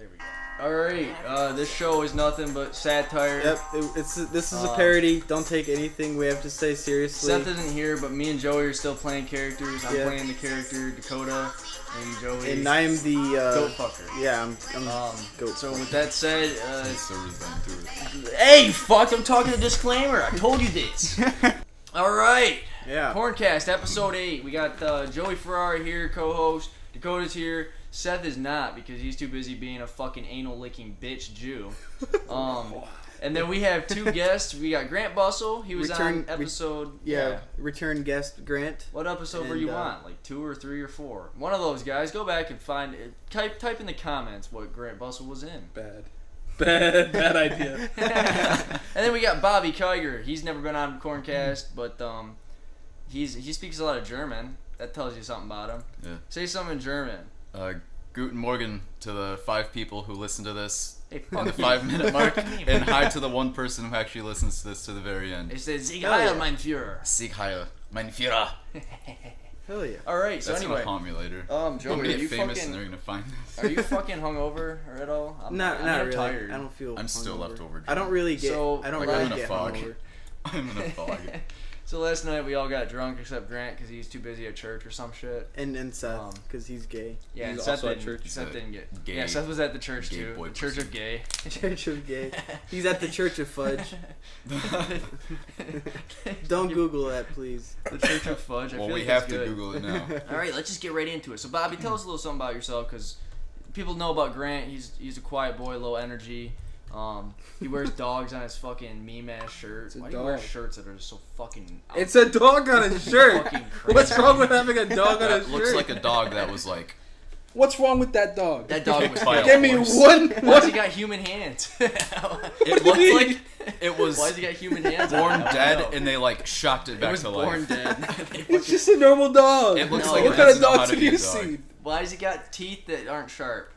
There we go. Alright, this show is nothing but satire. Yep, this is a parody. Don't take anything we have to say seriously. Seth isn't here, but me and Joey are still playing characters. I'm playing the character Dakota, and Joey. And I'm the goat fucker. Yeah, I'm goat. So with that said, Hey, fuck! I'm talking a disclaimer. I told you this. Alright. Yeah. CornCast episode 8. We got Joey Ferrari here, co-host. Dakota's here. Seth is not because he's too busy being a fucking anal-licking bitch Jew. And then we have two guests. We got Grant Bussell. He was on episode... Return guest Grant. What episode were you on? Like 2 or 3 or 4? One of those guys. Go back and find it. Type in the comments what Grant Bussell was in. Bad idea. And then we got Bobby Kiger. He's never been on CornCast, but he speaks a lot of German. That tells you something about him. Yeah. Say something in German. Guten Morgen to the 5 people who listen to this on the 5-minute mark, and hi to the one person who actually listens to this to the very end. It says Sieg Heil, mein Führer. Sieg Heil, mein Führer. Hell yeah. Alright, so That's anyway. That's gonna haunt me later. Joey, I'm gonna get famous and they're gonna find this. Are you fucking hungover or at all? I'm not really. Tired. I don't feel I'm still hungover. leftover. I don't really get. So, I don't like really I'm in a get fog. hungover. I'm in a fog. So last night we all got drunk except Grant because he's too busy at church or some shit. And Seth because he's gay. Yeah, he's and Seth also didn't, at church. Seth didn't get gay. Yeah, Seth was at the church Gay too. boy The Church pussy. of Gay. Church of Gay. He's at the Church of Fudge. Don't Google that, please. The Church of Fudge. Well, feel we like have that's to good. Google it now. All right, let's just get right into it. So Bobby, tell us a little something about yourself because people know about Grant. He's a quiet boy, low energy. He wears dogs on his fucking meme ass shirt. Why do you wear shirts that are so fucking? It's a dog on his shirt. What's wrong with having a dog on his shirt? Looks like a dog that was like. What's wrong with that dog? That dog was. Give me one. Why has he got human hands? It looked like it was. Why has he got human hands? Born dead, and they like shocked it back was to born life. dead. It's just a normal dog. It looks No. like What it kind of doesn't know how dogs to have be a you dog. seen? Why has he got teeth that aren't sharp?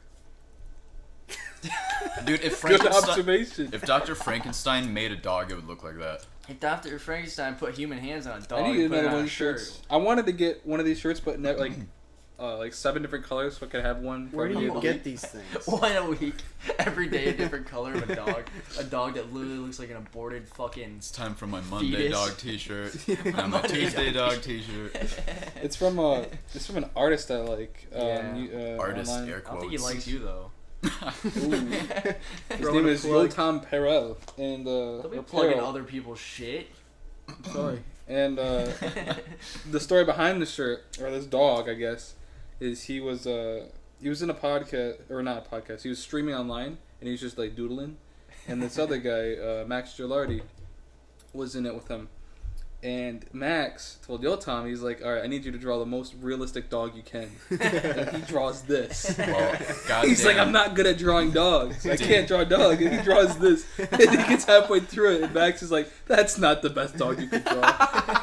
Dude, if Good Frankenstein, observation. if Dr. Frankenstein made a dog, it would look like that. If Dr. Frankenstein put human hands on a dog, I need and put it another on one a of shirt. shirts. I wanted to get one of these shirts, but like 7 different colors, so I could have one. Where do for you every get week. these things? One a week, every day a different color of a dog. A dog that literally looks like an aborted fucking. It's time for my Monday Fetus. dog T-shirt and my Tuesday dog T-shirt. It's from an artist I like. Artist online. air I don't quotes. think he likes you though. His Throwing name a is plug. Yotam Perel, and Don't be plugging other people's shit. Sorry. And the story behind the shirt, or this dog, I guess, is he was in a podcast, or not a podcast. He was streaming online, and he was just like doodling, and this other guy, Max Gilardi, was in it with him. And Max told Yotam, he's like, all right, I need you to draw the most realistic dog you can. And he draws this. Well, He's like, I'm not good at drawing dogs. I can't draw a dog. And he draws this. And he gets halfway through it, and Max is like, that's not the best dog you could draw.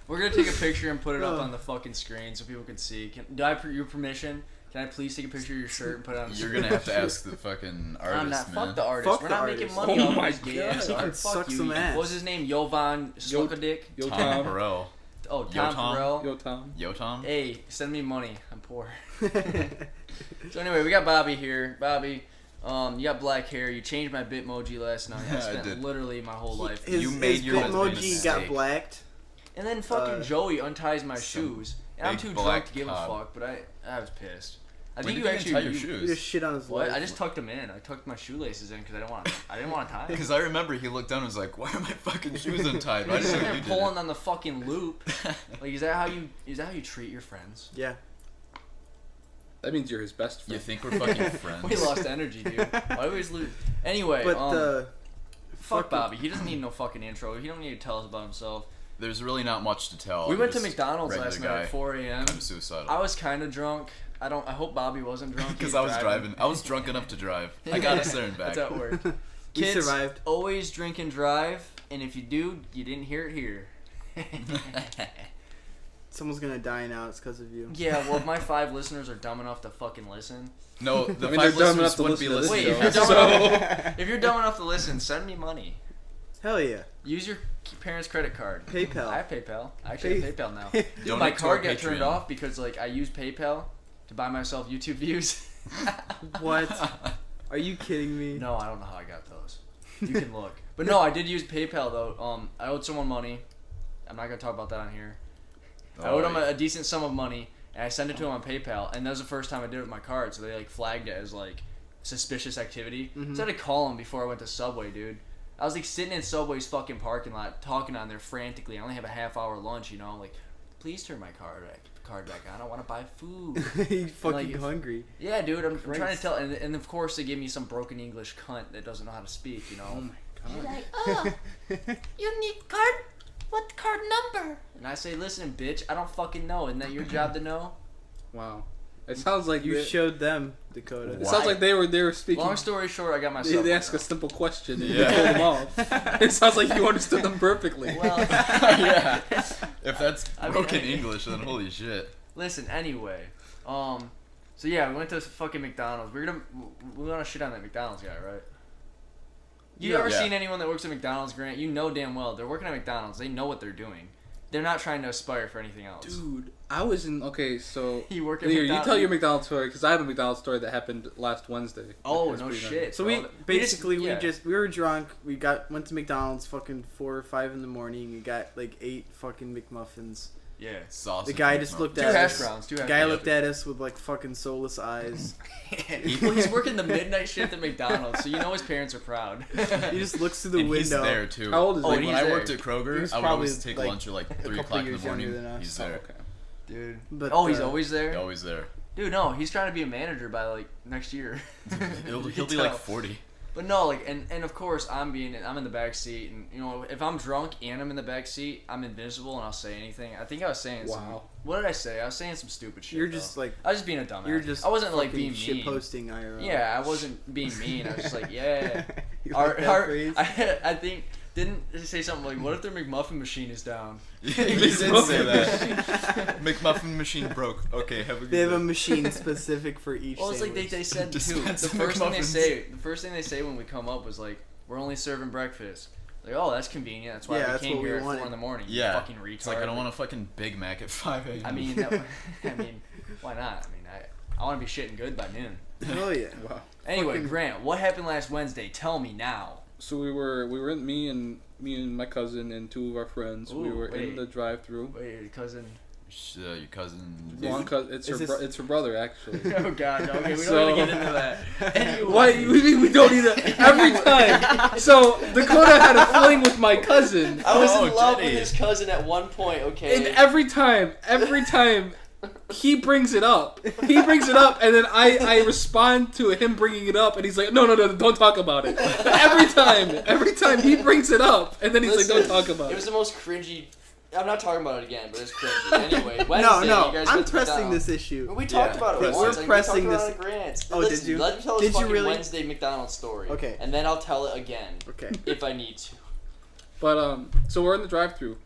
We're gonna take a picture and put it up on the fucking screen so people can see. Do I have your permission? Can I please take a picture of your shirt and put it on the You're screen? gonna have to ask the fucking artist, I'm not. man. Fuck the artist. Fuck We're the not artist. making money Oh off my this game. God. So He can fuck suck you. some ass. What was his name? Jovan Sluckadick? Yo, Tom Tom. Perel. Oh, Tom Yotam? Farrell. Yotam. Yotam? Hey, send me money. I'm poor. So anyway, we got Bobby here. Bobby, you got black hair. You changed my Bitmoji last night. I Yeah, I spent did. literally my whole life. You made your husband a Bitmoji got mistake. blacked. And then fucking Joey unties my some shoes. And I'm big too black drunk to give cob. a fuck, but I was pissed. I When think did you you actually tie your you- He shoes? just shit on his What? leg. I just tucked them in. I tucked my shoelaces in because I didn't want to tie them. Because I remember he looked down and was like, why are my fucking shoes untied? Why You're did sitting you there do pulling that? on the fucking loop. Like, is that how you treat your friends? Yeah. That means you're his best You friend. think we're fucking friends? We lost energy, dude. Why do we always lose? Anyway, But fuck Bobby. He doesn't need no fucking intro. He don't need to tell us about himself. There's really not much to tell. We I'm went to just McDonald's regular last night guy. at 4 a.m. I'm suicidal. I was kind of drunk. I hope Bobby wasn't drunk. Because I was driving. I was drunk enough to drive. I got us there and back. That's how it worked. He Kids, survived. always drink and drive, and if you do, you didn't hear it here. Someone's gonna die now. It's because of you. Yeah, well, if my 5 listeners are dumb enough to fucking listen. No, the I mean, 5 they're dumb listeners enough to wouldn't be listen to listening. Wait, if this you're show. dumb enough, if you're dumb enough to listen, send me money. Hell yeah. Use your parents' credit card. PayPal. I have PayPal. I actually have PayPal now. Dude, Donate my to card our got turned Patreon. off because like I use PayPal to buy myself YouTube views. What? Are you kidding me? No, I don't know how I got those. You can look. But no, I did use PayPal though. I owed someone money. I'm not gonna talk about that on here. I owed him a decent sum of money, and I sent it to him on PayPal. And that was the first time I did it with my card, so they like flagged it as like suspicious activity. So I had to call him before I went to Subway, dude. I was like sitting in Subway's fucking parking lot, talking on there frantically. I only have a half-hour lunch, you know, like, please turn my card back on. I want to buy food. He's fucking hungry. Yeah, dude. I'm trying to tell, and of course they give me some broken English cunt that doesn't know how to speak, you know. Oh my god. She's like, oh, you need card? What card number? And I say, listen, bitch, I don't fucking know. Isn't that your job to know? Wow. It sounds like you showed them, Dakota. It sounds like they were speaking. Long story short, I got my. They asked a simple question and you told them off. It sounds like you understood them perfectly. Well, yeah. If that's broken English, then holy shit. Listen, anyway, so yeah, we went to fucking McDonald's. We want to shit on that McDonald's guy, right? You ever seen anyone that works at McDonald's, Grant? You know damn well they're working at McDonald's. They know what they're doing. They're not trying to aspire for anything else. Dude, I was in... Okay, so... You work at McDonald's? You tell your McDonald's? McDonald's story, because I have a McDonald's story that happened last Wednesday. Oh, That's no pretty shit. nice. So we were drunk. We went to McDonald's fucking 4 or 5 in the morning. We got like 8 fucking McMuffins. Yeah. The guy just looked at us. 2 hash browns. The guy looked at us with like fucking soulless eyes. Well, he's working the midnight shift at McDonald's, so you know his parents are proud. He just looks through the window. He's there too. How old is he? Like when I worked at Kroger, He's I would always take like lunch at like a 3 couple o'clock in the years younger morning. than us. He's there. Okay. Dude. But, he's always there? He's always there. Dude, no, he's trying to be a manager by like next year. He'll be like 40. But no, like, and of course I'm in the back seat, and you know, if I'm drunk and I'm in the back seat, I'm invincible and I'll say anything. I think I was saying what did I say? I was saying some stupid shit. You're just like I was just being a dumbass. You're just I wasn't like being shit mean. posting IRL. Yeah, I wasn't being mean. I was just like, yeah. I think didn't they say something like, what if their McMuffin machine is down? You did say that. McMuffin machine broke. Okay, have a good They have a day. machine specific for each. Well, it's like sandwich. they said too. The first thing they say when we come up was like, we're only serving breakfast. Like, oh, that's convenient. That's why we came here at 4 in the morning. Yeah. You fucking retard. It's like I don't want a fucking Big Mac at 5 a.m. I mean, why not? I mean, I want to be shitting good by noon. Oh yeah. Wow. Anyway, Grant, what happened last Wednesday? Tell me now. So we were in me and my cousin and 2 of our friends. Ooh, we were in the drive-through. Wait, your cousin. Your cousin. It's her brother actually. Oh God, okay, we don't need to get into that. Anyway. What? We don't need that every time. So Dakota had a fling with my cousin. I was in love with his cousin at one point. Okay. And every time, he brings it up. And then I respond to him bringing it up, and he's like, no, don't talk about it. Every time he brings it up, and then he's like, don't talk about it. It was the most cringy. I'm not talking about it again, but it's cringy. Anyway, Wednesday, no, you guys I'm went to pressing McDonald's. this issue. We talked about it once. We're pressing we this. talked about it at Grant's. Oh, Listen, did you? Let me tell Did this you fucking really? Wednesday McDonald's story. Okay. And then I'll tell it again. Okay. If I need to. But so we're in the drive-thru.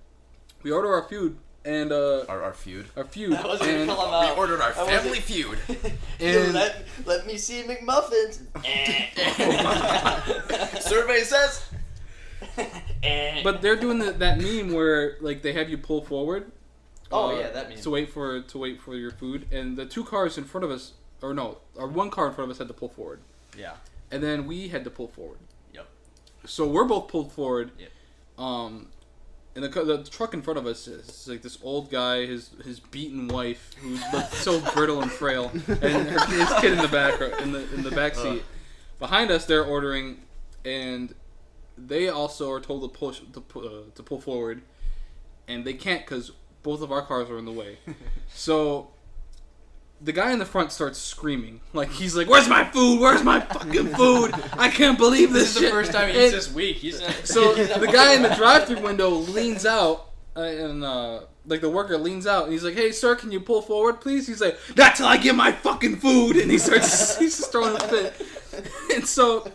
We order our food and our feud. Our feud. I wasn't gonna call him out. We ordered our family feud. And let me see McMuffins. Survey says. But they're doing that meme where like they have you pull forward. Oh yeah, that meme. To wait for your food, and the 2 cars in front of us, or no, our 1 car in front of us had to pull forward. Yeah. And then we had to pull forward. Yep. So we're both pulled forward. Yep. And the truck in front of us is like this old guy, his beaten wife who looked so brittle and frail, and his kid in the back in the back seat. Behind us, they're ordering, and they also are told to pull forward, and they can't because both of our cars are in the way. So the guy in the front starts screaming. Like, he's like, where's my food? Where's my fucking food? I can't believe this shit. This is the first time he eats this week. So the guy in the drive-thru window leans out, and like the worker leans out, and he's like, hey, sir, can you pull forward, please? He's like, not till I get my fucking food. And he's just throwing a fit. And so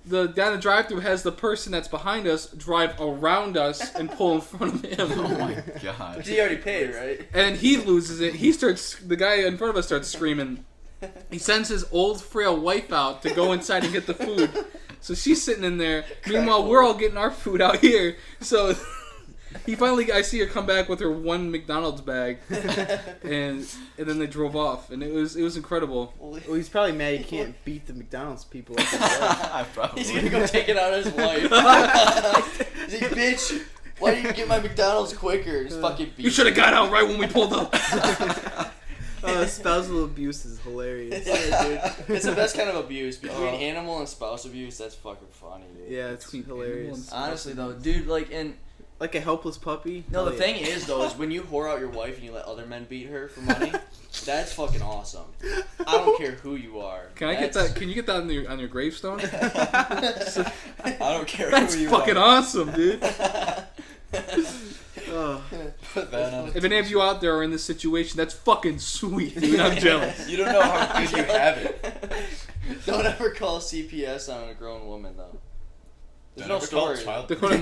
the guy in the drive-thru has the person that's behind us drive around us and pull in front of him. Oh my god. He already paid, right? And he loses it. The guy in front of us starts screaming. He sends his old frail wife out to go inside and get the food. So she's sitting in there. Meanwhile, we're all getting our food out here. So I see her come back with her one McDonald's bag, and then they drove off, and it was incredible. Well, he's probably mad he can't beat the McDonald's people. Like He's gonna go take it out on his wife. He's like, bitch, why didn't you get my McDonald's quicker? Just fucking beat. You should have got out right when we pulled up. Spousal abuse is hilarious. Yeah, dude. It's the best kind of abuse. Between animal and spouse abuse, that's fucking funny, dude. Yeah, it's hilarious. Honestly, though, dude, like, like a helpless puppy? No, the thing is, though, is when you whore out your wife and you let other men beat her for money, that's fucking awesome. I don't care who you are. Can I get that? Can you get that on your gravestone? I don't care that's who you are. That's fucking awesome, dude. Put that on if any of you out there are in this situation, that's fucking sweet, dude. I'm jealous. You don't know how good you have it. Don't ever call CPS on a grown woman, though. There's no story. Dakota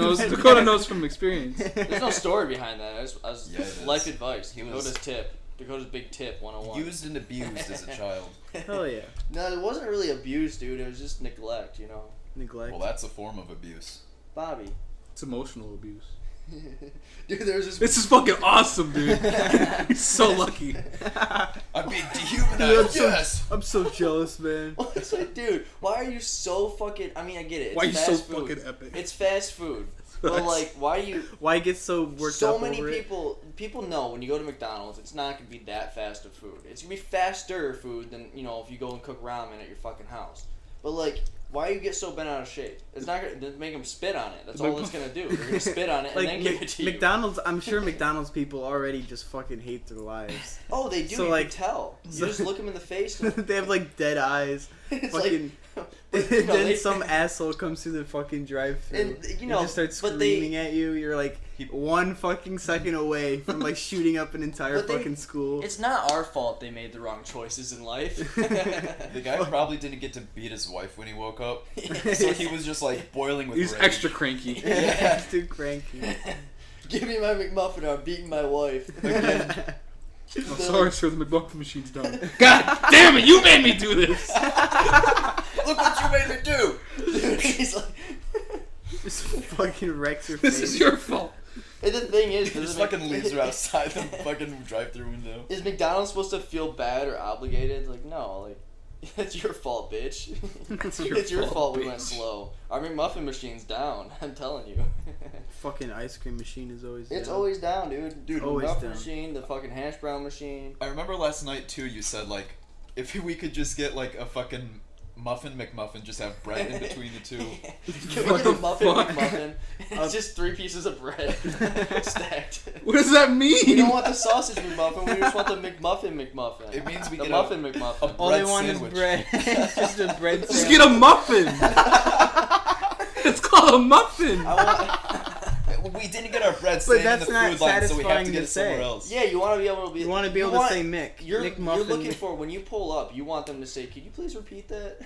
knows from experience. There's no story behind that. As Yeah, life advice. Dakota's big tip 101. Used and abused as a child. Hell yeah. No, it wasn't really abuse, dude. It was just neglect, you know. Neglect. Well, that's a form of abuse. Bobby. It's emotional abuse. Dude, there's this. This is fucking awesome, dude. He's so lucky. I'm being dehumanized. Yes. I'm so jealous, man. It's like, dude, why are you so fucking? I mean, I get it. It's why are you fast so food. fucking epic? It's fast food. But like, why get so worked so up many over people know when you go to McDonald's, it's not gonna be that fast of food. It's gonna be faster food than, you know, if you go and cook ramen at your fucking house. But like, why you get so bent out of shape? It's not gonna make them spit on it. That's all it's gonna do. They're gonna spit on it and then give it to you. McDonald's, I'm sure McDonald's people already just fucking hate their lives. Oh, they do. So, you can tell. You just look them in the face. And they have like dead eyes. It's fucking. Like, then some asshole comes through the fucking drive-thru and just starts screaming at you. You're like 1 fucking second away from like shooting up an entire fucking school. It's not our fault they made the wrong choices in life. The guy probably didn't get to beat his wife when he woke up, so he was just like boiling with rage. He's extra cranky. Yeah, he's too cranky. Give me my McMuffin or I'm beating my wife. Again. I'm sorry, sir. The McMuffin machine's done. God damn it! You made me do this. Look what you made me do. Dude, he's like, just fucking wrecks your face. This is your fault. And the thing is, he just fucking leaves her outside the fucking drive-through window. Is McDonald's supposed to feel bad or obligated? Like, no, like. It's your fault, bitch. It's your fault we went slow. Our McMuffin machine's down. I'm telling you. Fucking ice cream machine is always down. It's always down, dude. Dude, always McMuffin down. machine, the fucking hash brown machine. I remember last night too. You said like, if we could just get like a fucking McMuffin, just have bread in between the two. Can we get a McMuffin? It's just 3 pieces of bread stacked. What does that mean? We don't want the sausage McMuffin. We just want the McMuffin. It means we the get muffin McMuffin. All they want sandwich. is bread. It's just a bread sandwich. Just get a muffin. It's called a muffin. We didn't get our bread staying in the food line, so we have to get it somewhere else. Yeah, you want to be able to be. You want to be able to say Mick. You're Muffin. looking for, when you pull up, you want them to say, "Can you please repeat that?"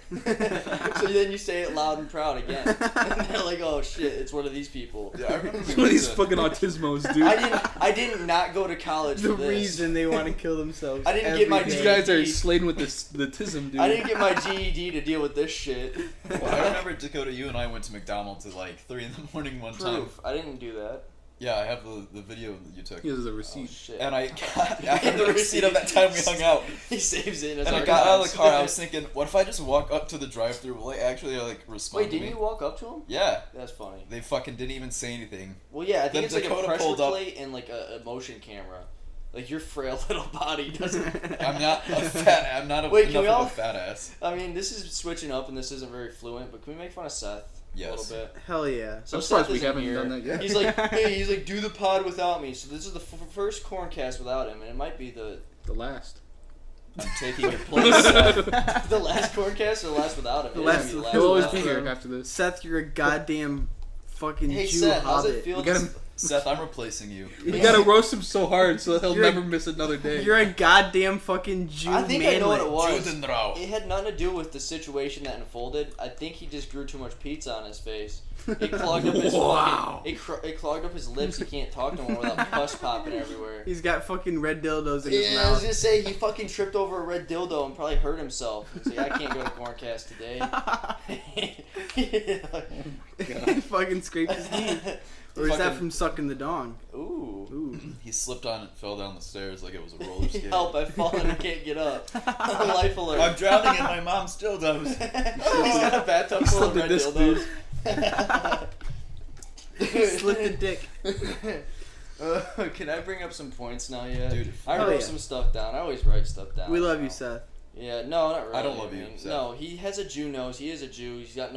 So then you say it loud and proud again. And they're like, "Oh shit, it's one of these people." Yeah, I remember It's one of these fucking autismos, dude. I did not go to college The for this. reason they want to kill themselves. I didn't get my every These day. guys are slain with the tism, dude. I didn't get my GED to deal with this shit. Well, I remember, Dakota, you and I went to McDonald's at like 3 in the morning one time. Proof. I didn't do that. Yeah, I have the video that you took. He has a Oh, receipt. shit. And I had the receipt of that time we hung out. He saves it. And I got out of the car. I was thinking, what if I just walk up to the drive-thru? Will they actually like respond? Wait, to didn't me? you walk up to him? Yeah. That's funny. They fucking didn't even say anything. Well, yeah, I think Then it's like Dakota a pressure pulled up. plate and like a motion camera. Like your frail little body doesn't. I'm not a fat. I'm not a, Wait, enough can we all- of a fat ass. I mean, this is switching up and this isn't very fluent, but can we make fun of Seth a Yes. little bit? Hell yeah. So I'm surprised Seth we isn't haven't here. done that yet. He's like, hey, do the pod without me. So this is the first CornCast without him, and it might be the last. I'm taking your place. the last CornCast or the last without him. The It last- might be the He'll always without be him. here after this. Seth, you're a goddamn fucking Hey Jew Seth, how's hobbit. it feel? We gotta- Seth, I'm replacing you. We gotta roast him so hard so that he'll You're- never miss another day. You're a goddamn fucking Jew I think I know what it was. Judendrau. It had nothing to do with the situation that unfolded. I think he just grew too much pizza on his face. It clogged up his Wow. it clogged up his lips. He can't talk no more without pus popping everywhere. He's got fucking red dildos in his Yeah, I was mouth. gonna say he fucking tripped over a red dildo and probably hurt himself. He's like, I can't go to CornCast today. He fucking scraped his knee. Or is that from sucking sucking the dong. Ooh. He slipped on and fell down the stairs like it was a roller skate. Help, I've fallen and can't get up. Life alert. I'm drowning and my mom still does. He's got a bathtub full of red dildos. Slit the dick. Can I bring up some points now yet? Dude, I wrote some stuff down. I always write stuff down. We love you, Seth. Yeah, no, not really. I don't love you, Seth. No, he has a Jew nose. He is a Jew. He's got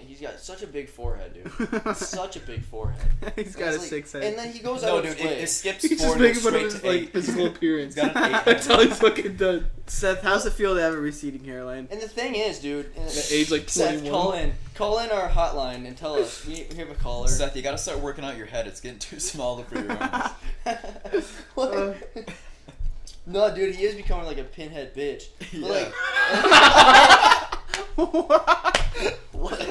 he's got such a big forehead, dude. Such a big forehead. He's got a 6 head. And then he goes out of his way. It skips He's 4 just to making fun of straight his to 8. physical appearance. He's got an 8 That's how he's fucking done. Seth, how's it feel to have a receding hairline? And the thing is, dude, At age like 21. Seth, call in our hotline and tell us. We have a caller. Seth, you gotta start working out your head. It's getting too small for your arms. What? No, dude, he is becoming like a pinhead bitch. Yeah. What?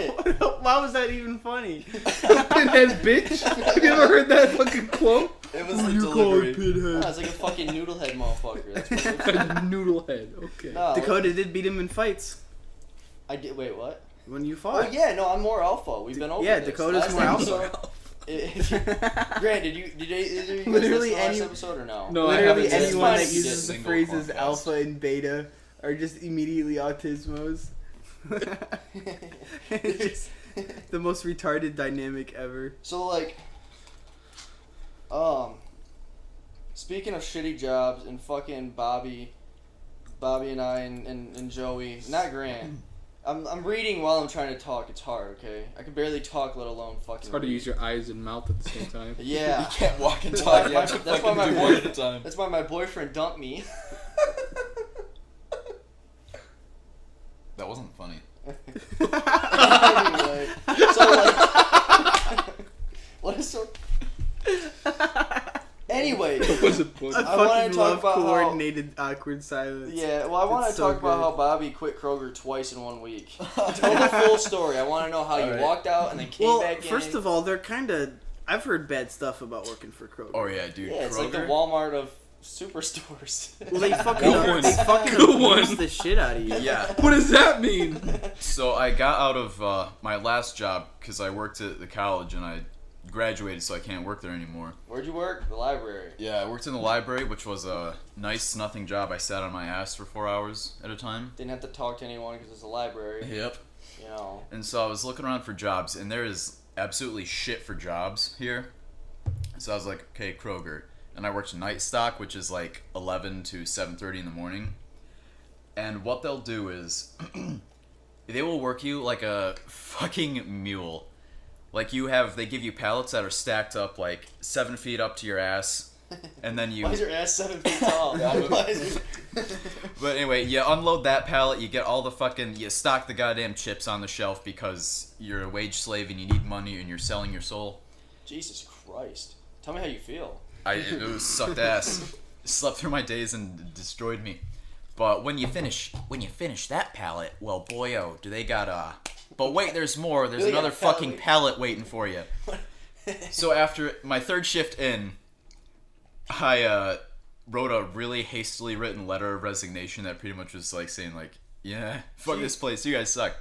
Why was that even funny? Pinhead bitch? Have you ever heard that fucking quote? It was the delivery. No, it's like a fucking noodle head motherfucker. That's what it looks like. Noodle head. Okay. No, Dakota did beat him in fights. I did. Wait, what? When you fought. Oh yeah, no, I'm more alpha. We've been over Yeah, this. Dakota's Last more episode- alpha. Grant, did either of you guys Literally listen to any- last episode or no? No, I Literally haven't. anyone that It's fine. uses the Single phrases CornCast. alpha and beta are just immediately autismos. It's just the most retarded dynamic ever. So like, speaking of shitty jobs and fucking Bobby and I and Joey, not Grant. I'm reading while I'm trying to talk. It's hard, okay? I can barely talk, let alone fucking. It's hard to read. use your eyes and mouth at the same time. Yeah. You can't walk and talk. You have to That's why fucking my do boy- one at a time. That's why my boyfriend dumped me. That wasn't funny. Anyway, so like, what is so? Anyway, What's it for? I I wanna fucking talk love about how- coordinated awkward silence. yeah. Well, I want to It's so talk about good. how Bobby quit Kroger twice in 1 week. Tell the full story. I want to know how you Alright. walked out and then came Well, back in. first of all, they're kind of. I've heard bad stuff about working for Kroger. Oh yeah, dude. yeah, it's Kroger? like the Walmart of superstores. Well, they fucking Good one. they fucking Good one. abuse the shit out of you. Yeah. What does that mean? So I got out of my last job because I worked at the college and I graduated, so I can't work there anymore. Where'd you work? The library. Yeah, I worked in the library, which was a nice nothing job. I sat on my ass for 4 hours at a time. Didn't have to talk to anyone because it's a library. Yep. You know. And so I was looking around for jobs, and there is absolutely shit for jobs here. So I was like, okay, Kroger. And I worked night stock, which is like 11 to 7:30 in the morning. And what they'll do is they will work you like a fucking mule. Like they give you pallets that are stacked up like 7 feet up to your ass. And then you... Why is your ass 7 feet tall? Why is your... But anyway, you unload that pallet, you get all the fucking... You stock the goddamn chips on the shelf because you're a wage slave and you need money and you're selling your soul. Jesus Christ. Tell me how you feel. It was sucked ass. Slept through my days and destroyed me. But when you finish that pallet, well, boy, oh, do they got But wait, there's more. There's Really got another a pallet fucking waiting. pallet waiting for you. So after my third shift in, I wrote a really hastily written letter of resignation that pretty much was like saying like, yeah, fuck this place, you guys suck.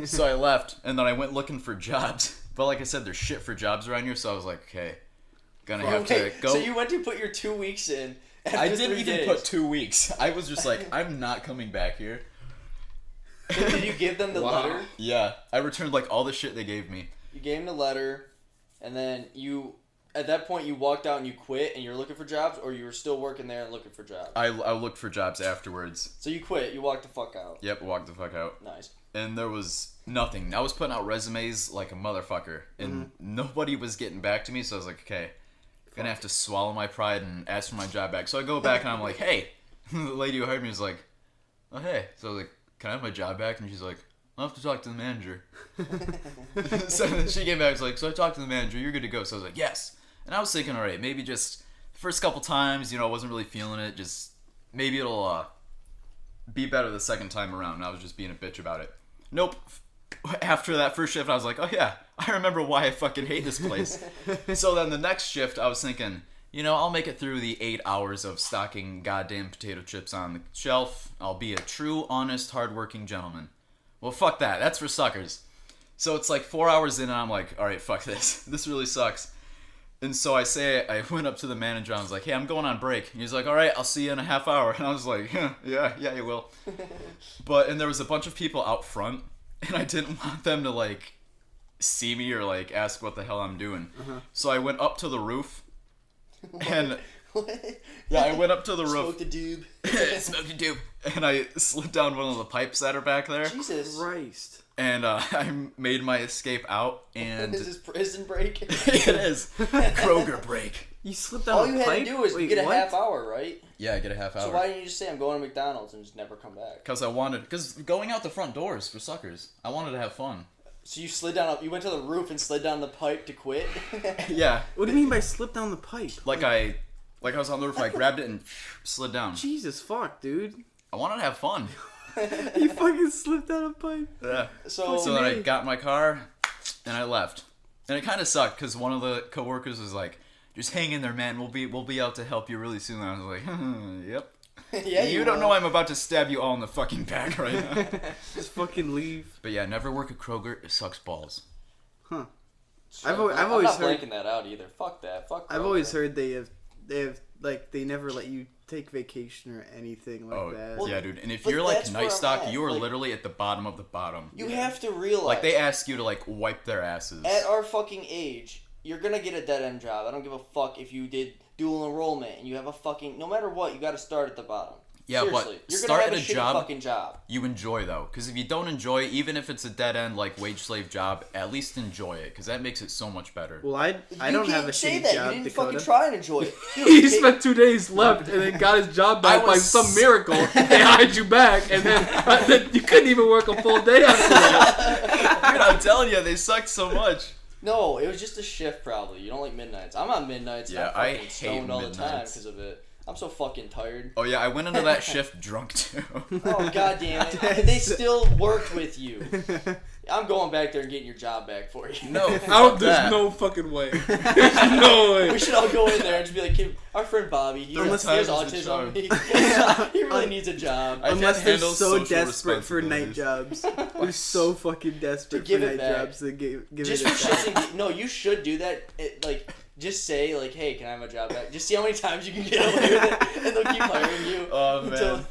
So I left, and then I went looking for jobs. But like I said, there's shit for jobs around here, so I was like, okay, gonna have to go. So you went to put your 2 weeks in. After I 3 didn't even days. put 2 weeks. I was just like, I'm not coming back here. Did you give them the Wow. letter? Yeah, I returned like all the shit they gave me. You gave them the letter, and then at that point you walked out and you quit and you're looking for jobs, or you were still working there and looking for jobs? I looked for jobs afterwards. So you quit. You walked the fuck out. Yep, walked the fuck out. Nice. And there was nothing. I was putting out resumes like a motherfucker, and nobody was getting back to me, so I was like, okay, gonna have to swallow my pride and ask for my job back. So I go back and I'm like, hey. The lady who hired me was like, oh, hey. So I was like, can I have my job back? And she's like, I'll have to talk to the manager. So then she came back and was like, so I talked to the manager, you're good to go. So I was like, yes. And I was thinking, all right, maybe just the first couple times, I wasn't really feeling it. Just maybe it'll be better the second time around. And I was just being a bitch about it. Nope. After that first shift, I was like, oh yeah, I remember why I fucking hate this place. So then the next shift, I was thinking, I'll make it through the 8 hours of stocking goddamn potato chips on the shelf. I'll be a true, honest, hardworking gentleman. Well, fuck that. That's for suckers. So it's like 4 hours in, and I'm like, all right, fuck this. This really sucks. And so I went up to the manager. I was like, "Hey, I'm going on break." And he's like, "All right, I'll see you in a half hour." And I was like, "Yeah, you will." And there was a bunch of people out front, and I didn't want them to like see me or like ask what the hell I'm doing. So I went up to the roof, and I went up to the roof. Smoke the doob. Smoke the doob. And I slid down one of the pipes that are back there. Jesus Christ. And I made my escape out, and Is this prison break? it is Kroger break. You slipped down All a you pipe? had to do was get a half hour, right? Yeah, I get a half hour. So why didn't you just say I'm going to McDonald's and just never come back? Because going out the front doors for suckers. I wanted to have fun. So you slid down. You went to the roof and slid down the pipe to quit. Yeah. What do you mean by slip down the pipe? Like I was on the roof, I grabbed it and slid down. Jesus fuck, dude. I wanted to have fun. You fucking slipped down a pipe. Yeah. So then I got in my car and I left. And it kind of sucked because one of the coworkers was like, "Just hang in there, man. We'll be out to help you really soon." And I was like, "Yep." yeah, You don't know I'm about to stab you all in the fucking back right now. Just fucking leave. But yeah, never work at Kroger. It sucks balls. Huh. I'm always not heard- blanking that out either. Fuck that. Fuck. I've Kroger. always heard they have like they never let you take vacation or anything like that. Well, Yeah, dude. And if but you're like that's where night I'm stock, at. you are Like, literally at the bottom of the bottom. You have to realize. Like they ask you to like wipe their asses. At our fucking age, you're gonna get a dead end job. I don't give a fuck if you did dual enrollment and you have a fucking. No matter what, you got to start at the bottom. Yeah, Seriously, but you're start gonna have at a a shitty job fucking job. you enjoy though, because if you don't enjoy, even if it's a dead end like wage slave job, at least enjoy it, because that makes it so much better. Well, I You don't have can't a say shitty that. job, You didn't Dakota. fucking try and enjoy it. Dude, He spent 2 days left and then got his job back I by was- some miracle. They hired you back, and then you couldn't even work a full day after that. Dude, I'm telling you, they suck so much. No, it was just a shift probably. You don't like midnights. I'm on midnights. Yeah, I'm I fucking hate stoned all the time midnights. because of it. I'm so fucking tired. Oh yeah, I went into that shift drunk too. Oh god damn it! And they still worked with you. I'm going back there and getting your job back for you. No, There's that. no fucking way. There's no way. We should all go in there and just be like, "Kid, our friend Bobby, he has Sometimes it's a autism. charm. He really needs a job." I can't Unless they're handle so social desperate for night responsibilities. jobs. They're so fucking desperate To give for it night back. jobs to give Just it for a shits and giggles. No, you should do that. Just say like, "Hey, can I have a job back?" Just see how many times you can get away with it, and they'll keep hiring you. Oh man,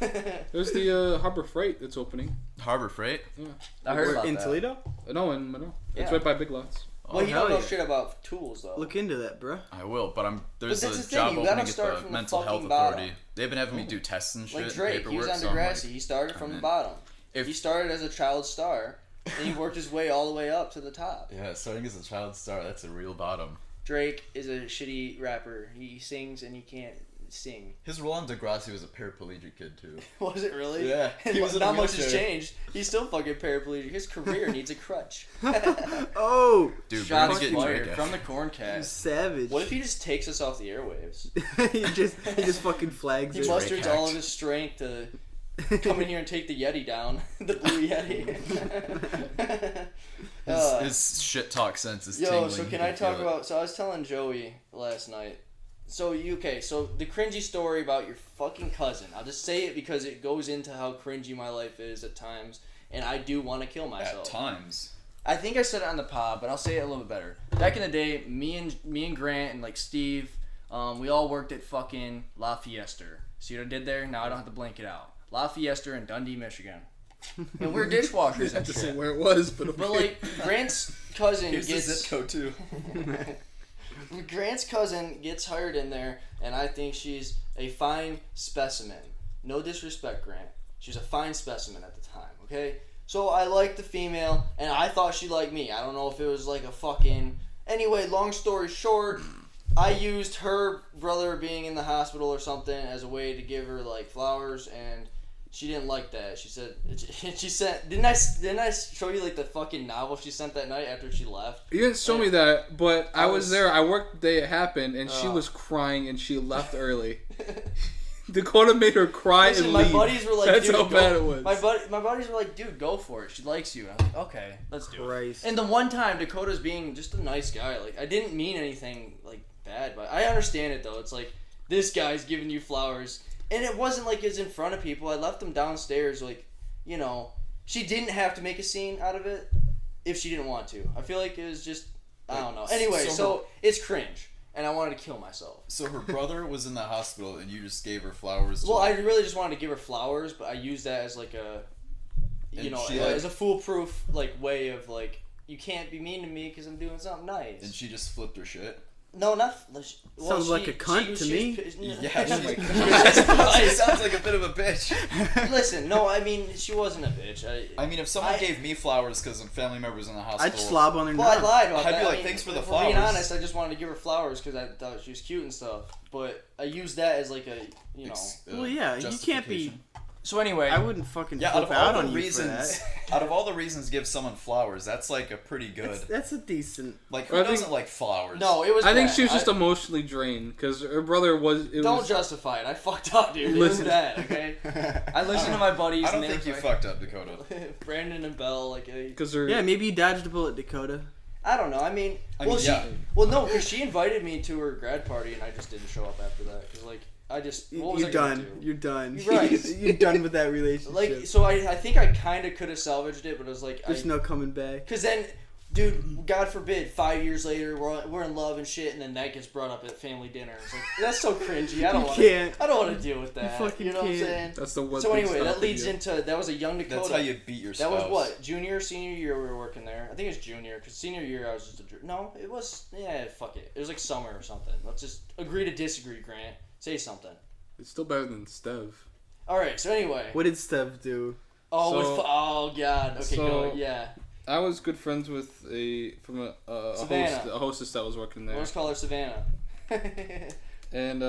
There's the Harbor Freight that's opening. Harbor Freight. Yeah. I heard about in that. Toledo? No, in Monroe. It's Yeah. right by Big Lots. Well, you hell don't know yeah. shit about tools though. Look into that, bro. I will, but there's But that's a the thing, job you gotta opening at start the from the Mental Health fucking bottom. Authority. They've been having me do tests and shit, Like Drake, paperwork. he was on so I'm like, Degrassi. He started from the in. bottom. If- He started as a child star, and he worked his way all the way up to the top. Yeah, starting as a child star, that's a real bottom. Drake is a shitty rapper. He sings and he can't sing. His role on Degrassi was a paraplegic kid too. Was it really? Yeah, he was in a Not much has wheelchair. changed. He's still fucking paraplegic. His career needs a crutch. Oh, Dude, we're Shots gonna get fired Drake from the you CornCast. savage. What if he just takes us off the airwaves? he just fucking flags He it. must- musters hacked. all of his strength to come in here and take the Yeti down. The blue Yeti. His shit talk sense is Yo, tingling. so You can I feel talk it. about? So I was telling Joey last night. So so the cringy story about your fucking cousin. I'll just say it because it goes into how cringy my life is at times, and I do want to kill myself. At times. I think I said it on the pod, but I'll say it a little bit better. Back in the day, me and Grant and like Steve, we all worked at fucking La Fiesta. See what I did there? Now I don't have to blank it out. La Fiesta in Dundee, Michigan. And we're dishwashers I and have to say shit. where it was, but okay. But like Grant's cousin Here's the gets zip code too. Grant's cousin gets hired in there, and I think she's a fine specimen. No disrespect, Grant. She's a fine specimen at the time, okay? So I liked the female, and I thought she liked me. I don't know if it was like a fucking... Anyway, long story short, I used her brother being in the hospital or something as a way to give her, like, flowers, and she didn't like that. She said... She sent... Didn't I show you, like, the fucking novel she sent that night after she left? You didn't show me that, but I was was- there. I worked the day it happened, and she Oh. was crying, and she left early. Dakota made her cry Listen, and my leave. buddies were like, That's dude, how go. bad it was. My buddies were like, dude, go for it. She likes you. And I was like, okay, let's do it. Christ. And the one time Dakota's being just a nice guy, like I didn't mean anything like bad, but I understand it though. It's like this guy's giving you flowers, and it wasn't like it was in front of people. I left them downstairs, like she didn't have to make a scene out of it if she didn't want to. I feel like it was just I don't know. Anyway, so it's cringe. and I wanted to kill myself. So her brother was in the hospital, and you just gave her flowers. Well, I really just wanted to give her flowers, but I used that as like a, as a foolproof like way of like, you can't be mean to me because I'm doing something nice. And she just flipped her shit. No, not. Sounds like a cunt to me. Yeah, she sounds like a bit of a bitch. Listen, no, I mean, she wasn't a bitch. I mean, if someone gave me flowers because a family member was in the hospital, I'd slob on her. Well, I lied about that. I'd be like, thanks for the flowers. Being honest, I just wanted to give her flowers because I thought she was cute and stuff. But I used that as like a, well, yeah, you can't be. So anyway, I wouldn't fucking flip out on you for that. Out of all the reasons to give someone flowers, that's like a pretty good. That's a decent. Like, who doesn't like flowers? No, it was. I think she was just emotionally drained because her brother was. Don't justify it. I fucked up, dude. Listen, that, okay? I listened to my buddies. I don't think you fucked up, Dakota. Brandon and Belle, because yeah, maybe you dodged a bullet, Dakota. I don't know. I mean, no, because she invited me to her grad party, and I just didn't show up after that because You're done. You're done. Right. You're done with that relationship. Like, so I think I kind of could have salvaged it, but it was like there's no coming back. Because then, dude, God forbid, 5 years later we're in love and shit, and then that gets brought up at family dinner. It's like that's so cringy. I don't want to deal with that. You know what I'm saying? That's the one. So anyway, that leads into that was a young Dakota. That's how you beat your spouse. That was what, junior, senior year we were working there. I think it was junior, because senior year I was just no, it was fuck it. It was like summer or something. Let's just agree to disagree, Grant. Say something. It's still better than Stev. Alright, so anyway. What did Steph do? Oh god. Okay, go. Yeah. I was good friends with a hostess that was working there. Let's call her Savannah. And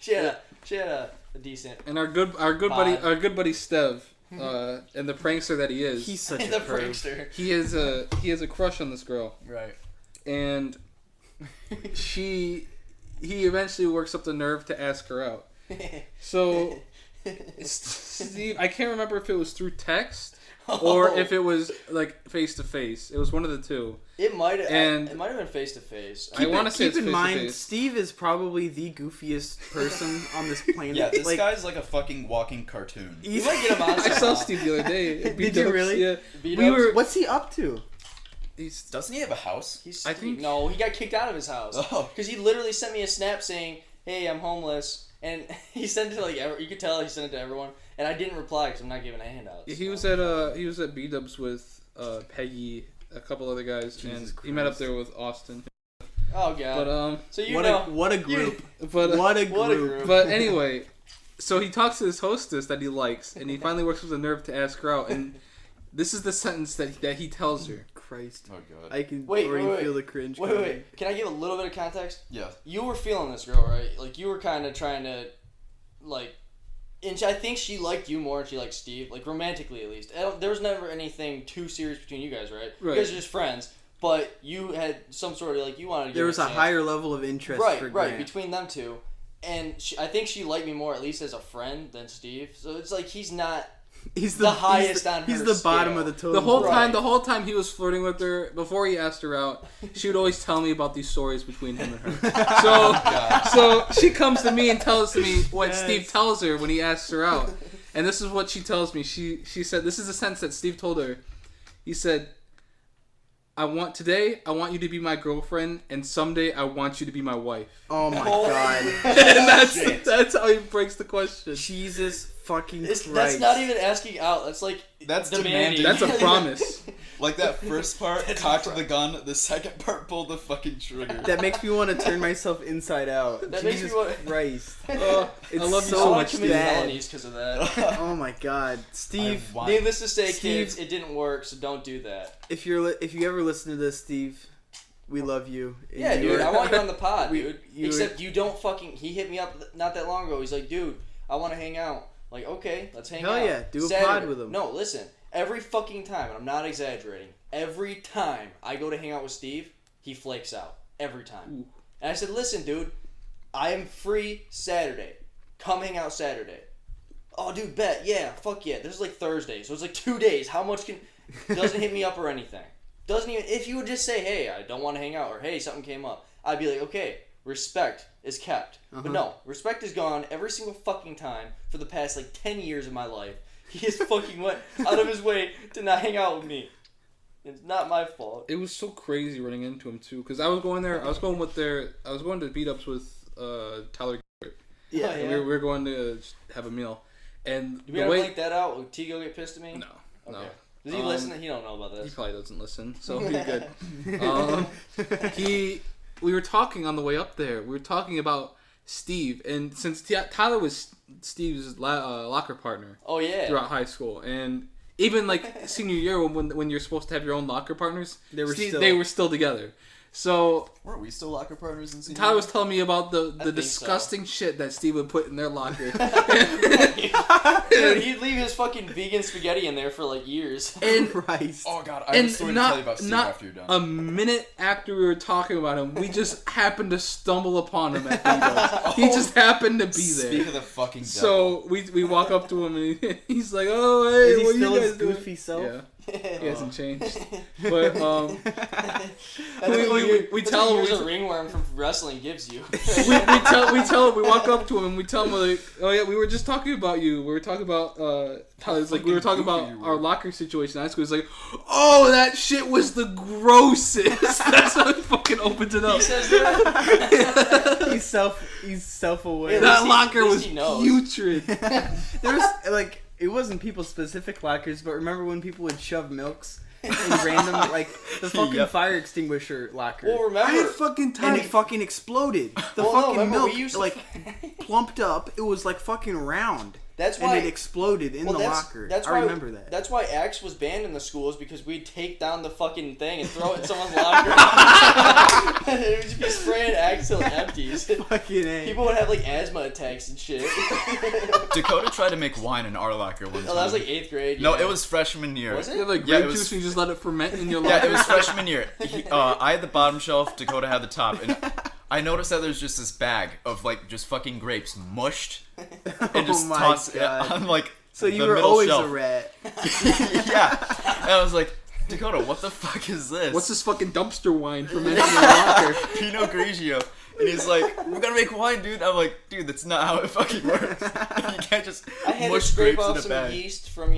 she had a decent. And our good buddy Stev, and the prankster that he is. He's such a prankster. He has a crush on this girl. Right. And he eventually works up the nerve to ask her out. So, Steve, I can't remember if it was through text or if it was like face to face. It was one of the two. It might have been face to face. I want to say it's face to face. Keep in mind, Steve is probably the goofiest person on this planet. Yeah, this guy's like a fucking walking cartoon. You might get him on. I saw Steve the other day. Did you really? Yeah. What's he up to? Doesn't he have a house? I think no, he got kicked out of his house. Oh, because he literally sent me a snap saying, "Hey, I'm homeless," and he sent it to you could tell he sent it to everyone, and I didn't reply because I'm not giving a handout. Yeah, he was at B-Dubs with Peggy, a couple other guys, Jesus and Christ. He met up there with Austin. Oh god! But so what a group! What a group! But anyway, so he talks to this hostess that he likes, and he finally works with the nerve to ask her out, and this is the sentence that he tells her. Christ. Oh god. I can already feel the cringe. Wait. Can I give a little bit of context? Yeah. You were feeling this girl, right? Like you were kind of trying to, like, and I think she liked you more than she liked Steve, like romantically at least. There was never anything too serious between you guys, right? You guys are just friends, but you had some sort of like you wanted to. There was a higher level of interest. Right, between them two, and I think she liked me more at least as a friend than Steve. So it's like he's not. He's the highest on her He's the scale. bottom of the totem. The whole time he was flirting with her, before he asked her out, she would always tell me about these stories between him and her. So she comes to me and tells me what Steve tells her when he asks her out. And this is what she tells me. She said, this is the sentence that Steve told her. He said, I want you to be my girlfriend, and someday I want you to be my wife. Oh my god. And that's how he breaks the question. Jesus fucking Christ. That's not even asking out. That's demanding. That's a promise. Like that first part, cocked the gun. The second part, pulled the fucking trigger. That makes me want to turn myself inside out. That Jesus makes me want. Christ. I love you so much, Steve. Felonies because of that. Oh my god, Steve. Needless to say, kids, it didn't work, so don't do that. If you ever listen to this, Steve, we love you. Yeah, dude, I want you on the pod, dude. Except you don't fucking. He hit me up not that long ago. He's like, dude, I want to hang out. Like, okay, let's hang out. Hell yeah, do a pod with him. No, listen. Every fucking time, and I'm not exaggerating, every time I go to hang out with Steve, he flakes out. Every time. Ooh. And I said, listen, dude, I am free Saturday. Come hang out Saturday. Oh, dude, bet. Yeah, fuck yeah. This is like Thursday, so it's like 2 days. How much can... Doesn't hit me up or anything. Doesn't even... If you would just say, hey, I don't want to hang out, or hey, something came up, I'd be like, okay, respect is kept. But no, respect is gone every single fucking time for the past like 10 years of my life. He has fucking went out of his way to not hang out with me. It's not my fault. It was so crazy running into him too, because I was going there. I was going to beat ups with Tyler. Yeah, and we were going to have a meal. And did we ever link that out? Will Tigo get pissed at me? No. Okay. Does he listen? He don't know about this. He probably doesn't listen, so he's good. We were talking on the way up there. We were talking about Steve, and since Tyler was Steve's locker partner. Oh yeah. Throughout high school, and even like senior year when you're supposed to have your own locker partners, they were still together. So weren't we still locker partners in senior Tyler year? was telling me about the disgusting shit that Steve would put in their locker. Dude, he'd leave his fucking vegan spaghetti in there for like years. And Christ. Oh god, I have a story to tell you about Steve after you're done. A minute after we were talking about him, we just happened to stumble upon him at Beatles. He just happened to be there. Speak of the fucking devil. So we walk up to him and he's like, "Oh hey, what are you guys doing?" Goofy self? Yeah. He hasn't changed, but we tell him a ringworm from wrestling gives you. we tell him, we walk up to him and we tell him like, oh yeah, we were just talking about you. We were talking about Tyler's like we were talking about our locker situation in high school. He's like, oh, that shit was the grossest. That's how he fucking opens it up. He says that. He's self-aware. Yeah, that locker was putrid. There was like. It wasn't people-specific lockers, but remember when people would shove milks in random, like, the fucking fire extinguisher locker? Well, remember... I had fucking time. And it fucking exploded. The fucking milk, like, plumped up. It was, like, fucking round. That's why... And it exploded in the locker. I remember that. That's why Axe was banned in the schools, because we'd take down the fucking thing and throw it in someone's locker. It would just be spraying Axe till it empties. Fucking A. People would have, like, asthma attacks and shit. Dakota tried to make wine in our locker one time. Oh, that was, like, 8th grade. No, it was freshman year. Was it? You had, like, grape juice and you just let it ferment in your locker? Yeah, it was freshman year. I had the bottom shelf, Dakota had the top, and I noticed that there's just this bag of, like, just fucking grapes mushed and just tossed it on, like, so you the were middle always shelf. a rat. Yeah. And I was like, Dakota, what the fuck is this? What's this fucking dumpster wine fermenting in your locker? Pinot Grigio. And he's like, we're gonna make wine, dude. I'm like, dude, that's not how it fucking works. You can't just I had to mush scrape grapes in off a some bag. yeast from,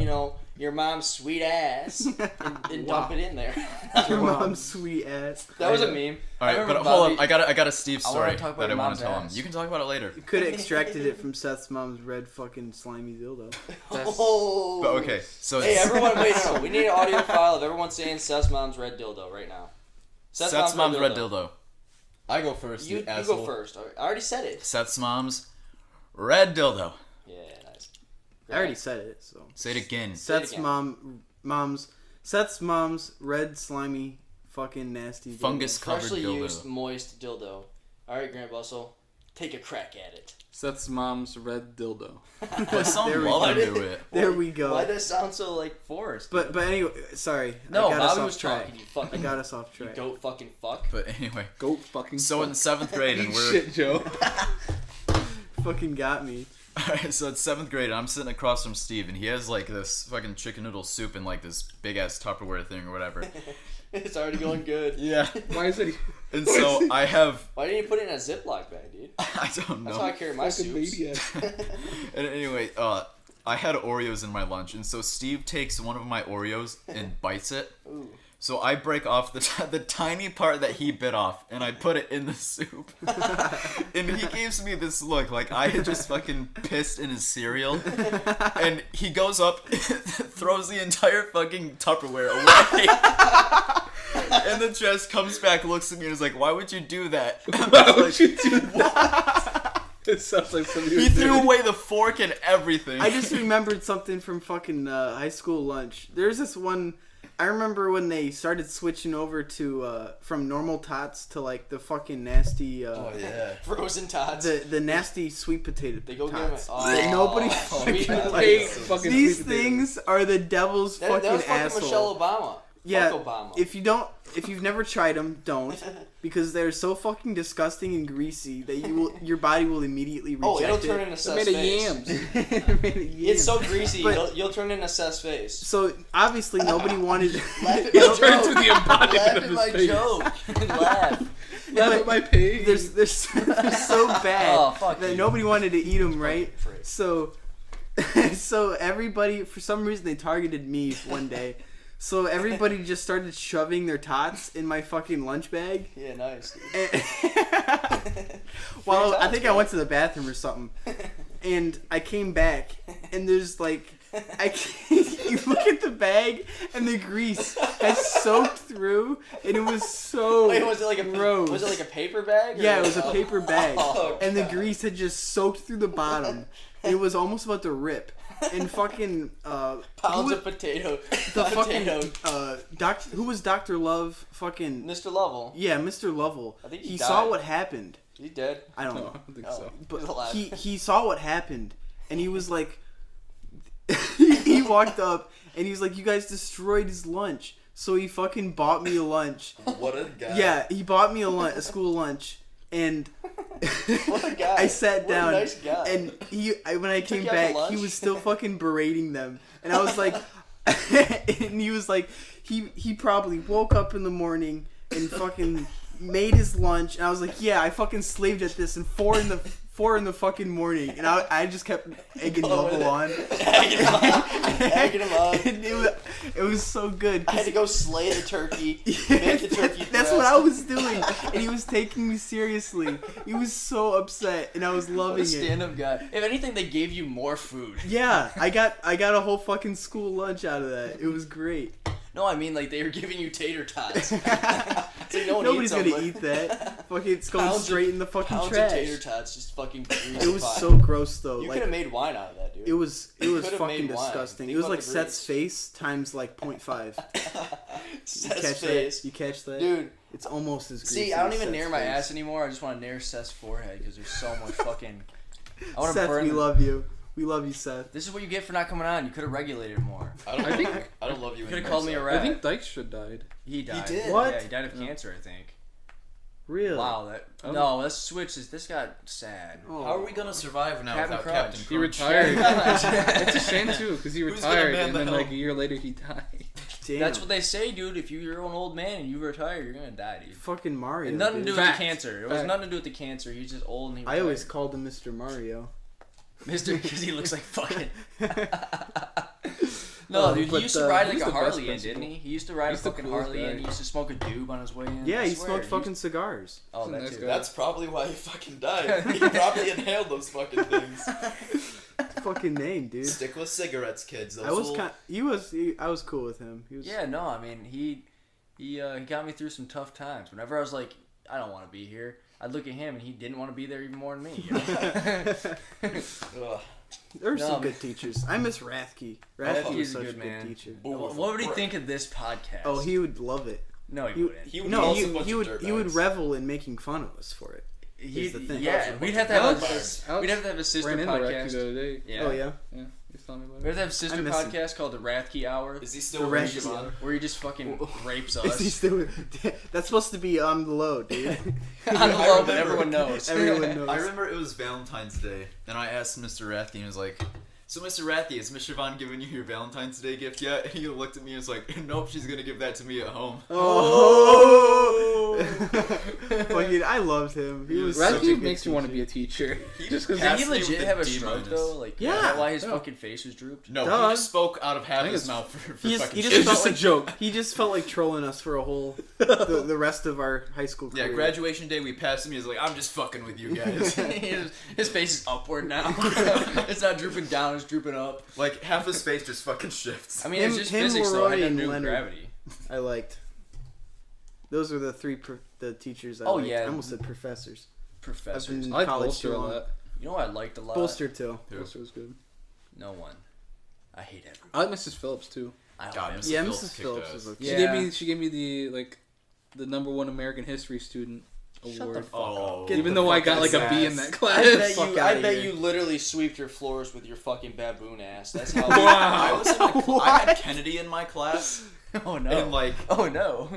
your mom's sweet ass and dump it in there. Your mom's sweet ass. That was a meme. Alright, but hold on. I got a Steve story talk about that I your want mom's to tell him. ass. You can talk about it later. You could have extracted it from Seth's mom's red fucking slimy dildo. Oh. But okay, so Hey, everyone, wait, no. We need an audio file of everyone saying Seth's mom's red dildo right now. Seth's mom's red dildo. I go first, You go first. I already said it. Seth's mom's red dildo. Yeah, nice. I already said it, so. Say it again. Seth's mom's red slimy fucking nasty Fungus covered Freshly dildo. used moist dildo. Alright, Grant Bussell. Take a crack at it. Seth's mom's red dildo. Put some There we love go. into it. There we go. Why does that sound so like forced? But anyway, sorry. No, I got us Bobby off was track. talking, you fucking- I got us off track. Goat fucking fuck. But anyway, Go fucking. so in 7th grade, and we're shit, Joe. Fucking got me. Alright, so it's 7th grade, and I'm sitting across from Steve, and he has like this fucking chicken noodle soup in like this big ass Tupperware thing or whatever. It's already going good. Yeah. Why is it? And so I have. Why didn't you put it in a Ziploc bag, dude? I don't know. That's how I carry my Fucking soups. maniac. And anyway, I had Oreos in my lunch, and so Steve takes one of my Oreos and bites it. Ooh. So I break off the tiny part that he bit off, and I put it in the soup. And he gives me this look like I had just fucking pissed in his cereal. And he goes up, throws the entire fucking Tupperware away. And then just comes back, looks at me, and is like, "Why would you do that?" Why would you do that? It sounds like somebody He was threw doing. away the fork and everything. I just remembered something from fucking high school lunch. There's this one. I remember when they started switching over to from normal tots to like the fucking nasty. Oh yeah. Frozen tots. The nasty sweet potato They go get tots. them. Oh, Nobody sweet fucking potato. Fucking These sweet potato. things are the devil's That fucking was fucking asshole. Michelle Obama. Yeah, Fuck Obama. if you've never tried them, don't, because they're so fucking disgusting and greasy that your body will immediately reject Oh, it'll it. turn into Seth's Made of face. yams. It's so greasy, But- you'll turn into Seth's face. So obviously nobody wanted. Laugh at It'll my turn into joke. the embodiment Laugh of at his my face. joke. Laugh. Laugh at my pain. They're so bad Oh, fuck that you. nobody wanted to eat them, right? Fucking prick. So everybody, for some reason, they targeted me one day. So everybody just started shoving their tots in my fucking lunch bag. Yeah, nice. Well, I think I went to the bathroom or something, and I came back, and there's like, you look at the bag, and the grease has soaked through, and it was so Wait, was it like gross. Was it like a paper bag? Yeah, it was a paper bag, and the God. grease had just soaked through the bottom. It was almost about to rip. And fucking pounds of potato. The fucking who was Dr. Love? Fucking Mr. Lovell. Yeah, Mr. Lovell. I think he died. saw what happened. Is he dead? I don't No, know. I don't think Oh. so. But He's alive. he saw what happened, and he was like, he walked up and he was like, "You guys destroyed his lunch." So he fucking bought me a lunch. What a guy. Yeah, he bought me a school lunch, and What a guy. I sat What down, a nice guy. and when I came you out to back, lunch? he was still fucking berating them, and I was like, and he was like, he probably woke up in the morning and fucking made his lunch, and I was like, yeah, I fucking slaved at this, and 4 in the fucking morning, and I just kept egging Lovell on. Egging him on. And it was so good. I had to go slay the turkey, make the turkey That's breast. what I was doing, and he was taking me seriously. He was so upset, and I was What loving a it. stand-up guy. If anything, they gave you more food. Yeah, I got a whole fucking school lunch out of that. It was great. No, I mean, like, they were giving you tater tots. It's like, no one Nobody's eats them, gonna but- eat that. Fucking, it's going Pounds straight in the fucking Pounds trash. of tater tots, just fucking It was so gross though. You Like, could have made wine out of that, dude. it was could've fucking made wine. disgusting. Think It was about like the Seth's grease. face times like 0.5. Seth's Catch face. that? You catch that? Dude, It's almost as greasy. see, I don't as even Seth's near my face. ass anymore. I just want to near Seth's forehead because there's so much fucking... I want to Seth, burn we the- love you. We love you, Seth. This is what you get for not coming on. You could have regulated it more. I don't love you. You could have anymore, called me a so- rat. I think Dykstra died. He died. did? What? Yeah, he died of cancer, I think. Really? Wow, that... Oh. No, let's switch this. This got sad. Oh. How are we gonna survive now Captain without Crunch. Captain He Crunch? retired. It's a shame too, because he Who's gonna retired man and the then like a helm? year later he died. Damn. That's what they say, dude. If you're an old man and you retire, you're gonna die, dude. Fucking Mario. It had nothing to do dude. with Fact. the cancer. It was Fact. nothing to do with the cancer. He's just old and he I retired. always called him Mr. Mario. Mister, because he looks like fucking... No, dude, he but, used to ride like he's a the best Harley in, principal. didn't he? He used to ride He's a the fucking coolest Harley guy. and he used to smoke a doob on his way in. Yeah, I he swear, smoked used- fucking cigars. Oh, He's a that nice too. guy. That's probably why he fucking died. He probably inhaled those fucking things. Fucking name, dude. Stick with cigarettes, kids. Those I was will- I was cool with him. He was. Yeah, no, I mean, he got me through some tough times. Whenever I was like, I don't want to be here, I'd look at him and he didn't want to be there even more than me. You know? Ugh. There were No, some man. good teachers. I miss Rathke. Rathke He's was a such good a man. good teacher. Bull What would he with a think of this podcast? Oh, he would love it. No, he He, wouldn't. He would no, call us he, a bunch he of would he would dirtbags. revel in making fun of us for it. He, the thing. yeah, we'd have to have we'd have to have a sister ran into Racky podcast. the other day. Yeah. Oh yeah. Yeah, he's telling me about We'd it. have to have a sister I miss him. podcast called the Rathke Hour, Is he The still red- raging on? where he just fucking rapes Is he us. still? That's supposed to be on the low, dude. On the low, but everyone knows. Everyone knows. I remember it was Valentine's Day, and I asked Mr. Rathke, and he was like, "So, Mr. Rathke, has Miss Siobhan given you your Valentine's Day gift yet?" And he looked at me and was like, "Nope, she's gonna give that to me at home." Oh! Fucking, I loved him. He was such a Racky good makes me want to be teacher. a teacher. He Just just because Did he passed me with legit a have a D stroke minus. though? Like, Yeah. is that why his Yeah. fucking face was drooped? No, Duh. he just spoke out of half think his it's- mouth for He just, fucking he shit. just It's just felt a like joke. He just felt like trolling us for a whole the rest of our high school Yeah, career. graduation day, we passed him. He was like, "I'm just fucking with you guys." his face is upward now. It's not drooping down; it's drooping up. Like half his face just fucking shifts. I mean, it's Him- just him, physics though. It Leroy, had and to do with Leonard. gravity. I liked. Those are the three the teachers I Oh, liked. yeah. I almost said professors. Professors. been- I like college Bolster too a long. lot. You know what I liked a lot? Bolster too. Bolster was good. No one. I hate everyone. I like Mrs. Phillips too. I God, love Mrs. Yeah, Phillips Mrs. kicked Phillips ass. was okay. Yeah. She gave me the #1 American history student Shut award. the fuck Oh, up. Get Even the though I fuck got out like of a B in ass. that I class. bet Fuck you. outta I bet here. you literally sweeped your floors with your fucking baboon ass. That's how. I was in I had Kennedy in my class, Oh no. and like, Oh no.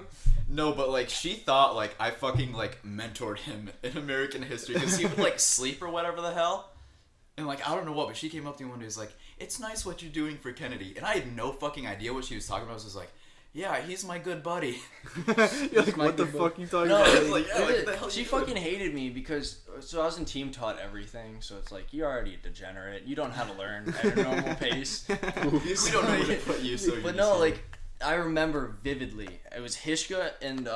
no, but like she thought like I fucking like mentored him in American history because he would like sleep or whatever the hell, and like I don't know what, but she came up to me one day and was like, "It's nice what you're doing for Kennedy," and I had no fucking idea what she was talking about. I was just like, "Yeah, he's my good buddy." You're like, my what the good fuck you talking No, about? it's like, yeah, like, the hell she you fucking hated me because I was in team taught everything, so it's like you're already a degenerate. You don't know how to learn at a normal pace. We don't know where to put you, so But no, like I remember vividly. It was Hishka and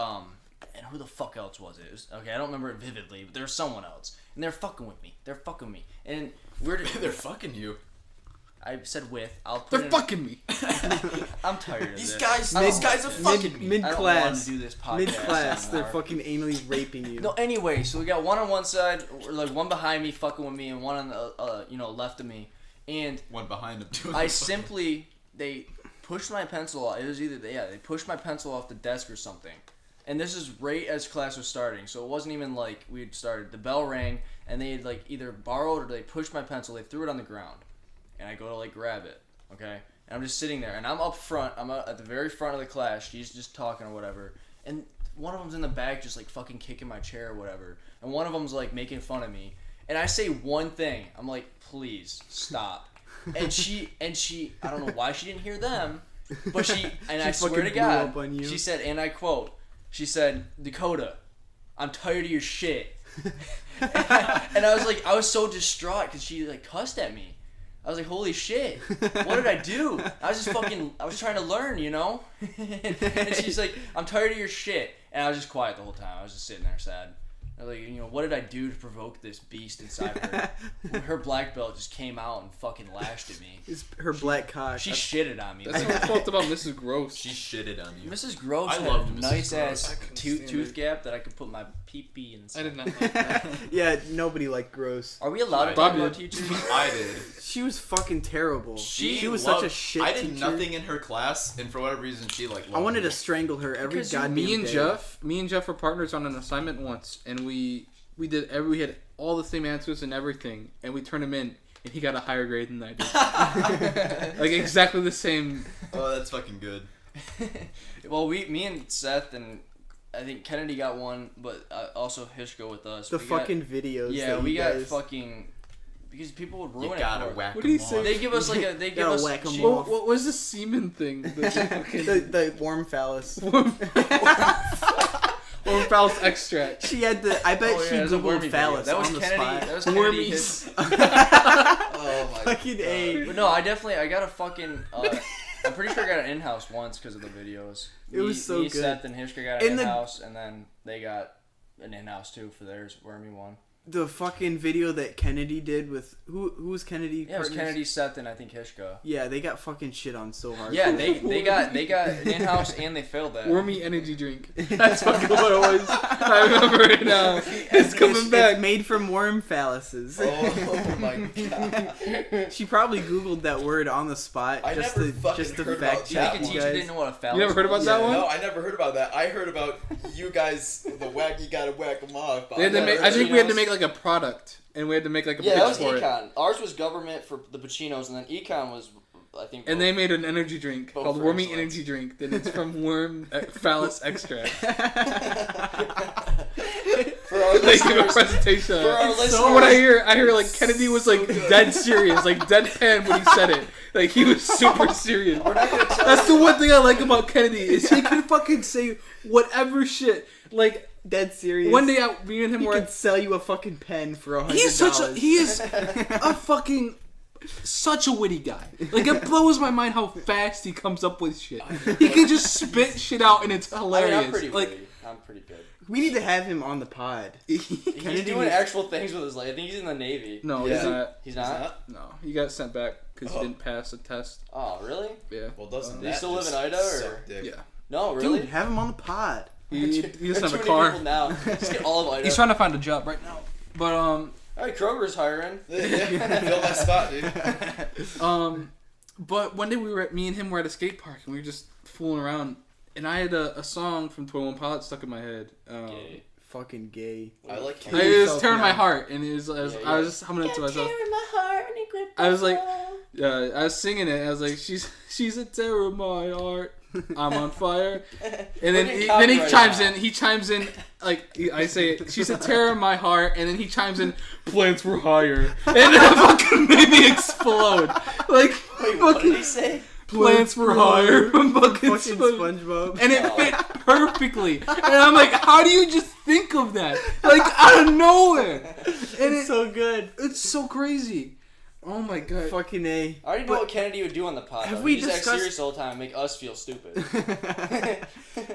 who the fuck else was it? Okay, I don't remember it vividly, but there was someone else. And they're fucking with me. And They're fucking you. I said with. I'll put They're fucking me. I'm tired of These this. guys are fucking me. Mid I don't want class. to do this podcast Mid class, they're anymore. fucking anally raping you. No, anyway, so we got one on one side, or like one behind me fucking with me, and one on the left of me, and One behind him too. they pushed my pencil off. It was either they pushed my pencil off the desk or something, and this is right as class was starting, so it wasn't even like we had started. The bell rang, and they had like either borrowed or they pushed my pencil. They threw it on the ground, and I go to like grab it, okay, and I'm just sitting there, and I'm up front. I'm at the very front of the class. She's just talking or whatever, and one of them's in the back just like fucking kicking my chair or whatever, and one of them's like making fun of me, and I say one thing. I'm like, please stop. And she, I don't know why she didn't hear them, but I swear to God, she said, and I quote, she said, Dakota, I'm tired of your shit. and I was so distraught because she like cussed at me. I was like, holy shit, what did I do? I was trying to learn, you know? And she's like, I'm tired of your shit. And I was just quiet the whole time. I was just sitting there sad. I was like, what did I do to provoke this beast inside of her? Her black belt just came out and fucking lashed at me. It's her black cock. She shitted on me. That's what I felt about Mrs. Gross. She shitted on you. Mrs. Gross I had loved a Mrs. nice Gross. ass tooth gap that I could put my pee-pee inside. I did not like that. Yeah, nobody liked gross. Are we allowed to talk Bobby about did. teachers? I did. She was fucking terrible. She was loved- such a shit I did teacher. nothing in her class, and for whatever reason, she like. I wanted to loved strangle her every Because goddamn me and day. Jeff were partners on an assignment once, and we had all the same answers and everything, and we turned him in, and he got a higher grade than I did. Like exactly the same. Oh, that's fucking good. Well, me and Seth and I think Kennedy got one, but also Hishko with us. The We fucking videos. Yeah, that we you got guys... fucking because people would ruin You it gotta for us. whack What do you them say? off. They give us like a they give Gotta us whack 'em she- off. What was the semen thing? the warm phallus. Or phallus extract. She had the. I bet Oh, yeah, she it was a wormy googled video. phallus That was on the Kennedy. spot. That was Kennedy. Wormies. Oh my Fucking A. But no, I got a fucking. I'm pretty sure I got an in-house once because of the videos. It was so me, good. Seth, and Hishka got an And the- in-house, and then they got an in-house too for theirs wormy one. The fucking video that Kennedy did with who was Kennedy? Yeah, it was partners? Kennedy, Seth, and I think Hishka. Yeah, they got fucking shit on so hard. Yeah, they got an in-house and they failed that. Wormy energy drink. That's fucking what it was. I remember it now. It's coming back. It's made from worm phalluses. Oh my god. She probably googled that word on the spot I just never to fucking just to heard fact about You think check a that you teacher guys. didn't know what a phallus You never heard about was? that one? No, I never heard about that. I heard about you guys, the whack, you gotta whack them off. They had to make, I think we had to make like a product, and we had to make like a Yeah, that pitch was for it. econ. Ours was government for the Pacinos, and then econ was, I think. And they made an energy drink Both called for Wormy excellence. Energy Drink. Then it's from worm phallus extract. For our They give a listeners, presentation. on for it. our listeners, So what I hear like Kennedy was like dead serious, like deadpan when he said it. Like he was super serious. we're not gonna tell That's you. the one thing I like about Kennedy is he can fucking say whatever shit. Like Dead serious. one day me and him he were could sell you a fucking pen for $100. he is a fucking such a witty guy. Like it blows my mind how fast he comes up with shit. He can just spit shit out and it's I mean, hilarious. I'm pretty like witty. I'm pretty good. We need to have him on the pod. He's Kennedy doing was- actual things with his life. I think he's in the Navy. no, Yeah. he's not. He's not? No, he got sent back because he Oh. didn't pass the test. Oh, really? Yeah, Well, doesn't Do you that still live just in Idaho, or- suck dick? yeah. No, really? Dude, have him on the pod. He There's doesn't have a too many car. people now. Just get all of Idaho. He's trying to find a job right now. But All right, Kroger's hiring. Yeah, fill that spot, dude. But one day me and him were at a skate park and we were just fooling around, and I had a song from 21 Pilots stuck in my head. Gay. Fucking gay. I like Kill It was yourself tearing my now. heart, and it was, I was just humming it to myself. I was like, I was singing it. I was like, she's a terror of my heart. I'm on fire. And then getting he copyrighted chimes now. in. He chimes in like I say, she's a terror of my heart. And then he chimes in, plants were higher, and it fucking made me explode. Like Wait, what did fucking he say? plants were higher from fucking Fucking SpongeBob. and it fit perfectly. And I'm like, how do you just think of that? Like out of nowhere. And It's so good. it's so crazy. Oh my god. Fucking A. I already know what Kennedy would do on the pod. Have though. we He'd just act discussed- serious the whole time and make us feel stupid.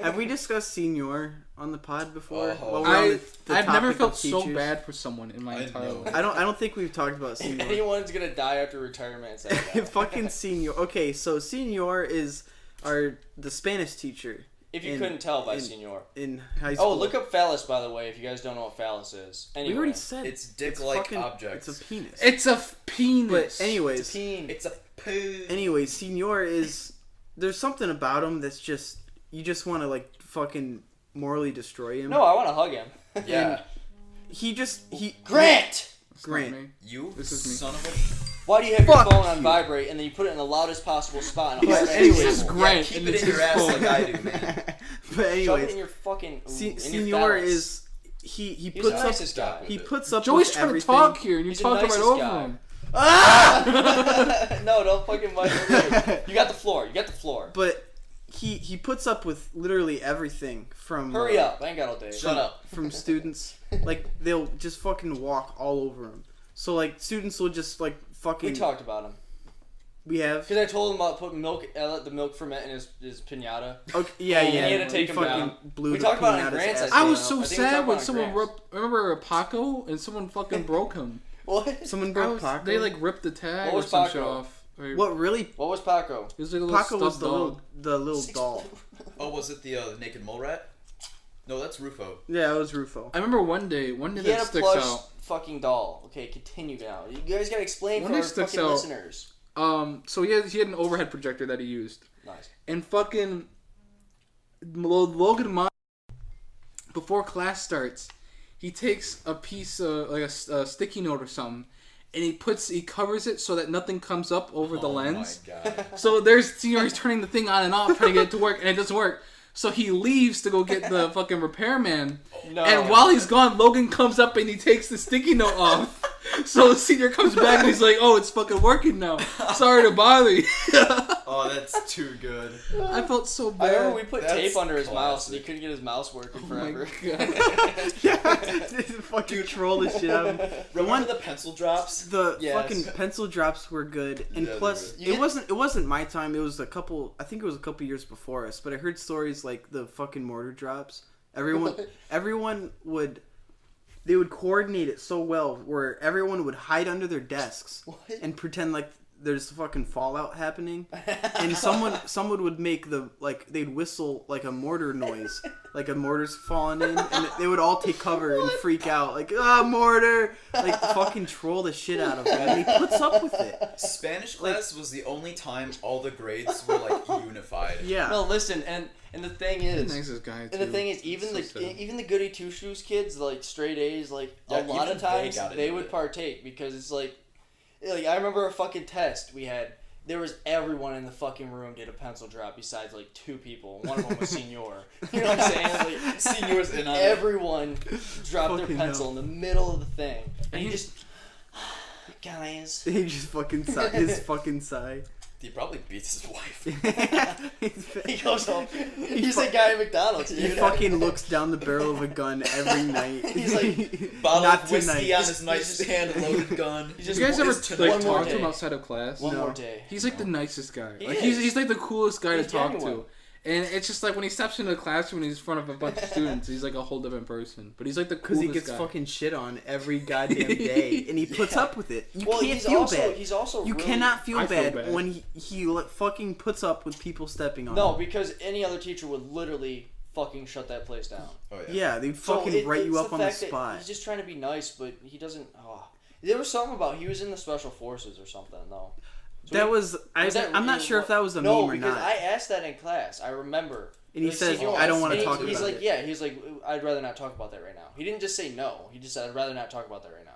Have we discussed senior on the pod before? Oh. While we're on the I've never topic felt of so teachers? bad for someone in my I entire know. life. I don't think we've talked about senior. Anyone's gonna die after retirement. Say that. Fucking senior. Okay, so senior is the Spanish teacher If you in- couldn't tell by in- senior. in high school. Oh, look up phallus, by the way, if you guys don't know what phallus is. Anyway. We already said It's dick-like fucking- objects. It's a penis. It's a penis. But anyways, It's a peen. It's a poo. anyways, senior is there's something about him that's just you just want to like fucking morally destroy him. No, I want to hug him. Yeah. he Grant! It's not Grant. me. You This is me. son of a... Why do you have your Fuck phone on you. vibrate and then you put it in the loudest possible spot? In a Yeah, hard anyways, angle? This is Grant. keep and it it's in your his ass phone. like I do, man. but Shove it anyways, in your fucking. in your senior phallus. is he He's puts the up nicest guy. he puts up Joey's with trying everything. to talk here, and you're He's the talking right nicest over guy. him. No, don't fucking bite me. You got the floor. You got the floor. But he puts up with literally everything from Hurry up. I ain't got all day. Shut up. from students. Like they'll just fucking walk all over him. So like students will just like fucking. We talked about him. We have. Because I told him about putting milk, let the milk ferment in his pinata. Okay, yeah, And yeah. he had to take He him fucking down. blew We the talked about it in pinata's Grant's, ass I I think. was out. so I think we sad talked when about someone Grants. remember Paco and someone fucking broke him. What? Someone I broke was- Paco. They like ripped the tag What or was some shit Paco? off. Or- What really? What was Paco? It was like a little Paco was stuffed the little dog. doll. Oh, was it the naked mole rat? No, that's Rufo. Yeah, it was Rufo. I remember one day He had that a sticks plush out. fucking doll. Okay, continue now. You guys gotta explain One for that our sticks fucking out. listeners. So he had an overhead projector that he used. Nice. And fucking Logan Mon, before class starts, he takes a piece of like a sticky note or something, and he covers it so that nothing comes up over the lens. Oh my god. So he's turning the thing on and off trying to get it to work, and it doesn't work. So he leaves to go get the fucking repairman. No. And while he's gone, Logan comes up and he takes the sticky note off. So the senior comes back and he's like, "Oh, it's fucking working now. Sorry to bother you." Oh, that's too good. I felt so I bad. remember we put That's tape under his mouse and he classic. couldn't get his mouse working Oh my forever. God. Yeah, fucking troll the shit out of him. Remember the pencil drops? The Yes. fucking pencil drops were good, and Yeah, they plus were. it wasn't my time. It was I think it was a couple years before us. But I heard stories like the fucking mortar drops. Everyone would coordinate it so well where everyone would hide under their desks What? and pretend like there's fucking fallout happening, and someone would make they'd whistle like a mortar noise, like a mortar's falling in, and they would all take cover and freak out like mortar, like fucking troll the shit out of him, and he puts up with it. Spanish class was the only time all the grades were like unified. Yeah. No, listen, and the thing He's is, the nicest guy, and the too. thing is, even So sad. even the goody two shoes kids, like straight A's, like Yeah, a lot even of they times got they into would it. partake because it's like I remember a fucking test we had. There was everyone in the fucking room did a pencil drop besides like 2 people. One of them was Senior. You know what I'm saying? Like, Senior's in on it. everyone dropped their Fucking pencil hell. in the middle of the thing, and he he- just guys. He just fucking his fucking sigh. He probably beats his wife. He goes home. He's the guy at McDonald's. He Dude. fucking looks down the barrel of a gun every night. He's like, Bottle Not of whiskey tonight. on his nightstand, loaded gun. He Did just you guys ever It's like one more talk to him day. outside of class? One No. more day. He's like the nicest guy. He Like is. he's like the coolest guy He's to talk genuine. to. And it's just like when he steps into the classroom and he's in front of a bunch of students, he's like a whole different person. But he's like the Because coolest he gets guy. fucking shit on every goddamn day, and he puts Yeah. up with it. You Well, can't he's feel also bad. he's also You really, cannot feel I feel bad, bad. when he fucking puts up with people stepping on No, him. because any other teacher would literally fucking shut that place down. Oh yeah. Yeah, they'd So fucking write you it's up on the fact that spot. He's just trying to be nice, but he doesn't. Oh. There was something about he was in the special forces or something though. So That he- was that I'm not really sure if that was a no, meme or because not. I asked that in class. I remember. And he Like, says, senior- "I don't wanna and he- talk He's about like, it." yeah. He's like, I'd rather not talk about that right now. He didn't just say no. He just said, I'd rather not talk about that right now.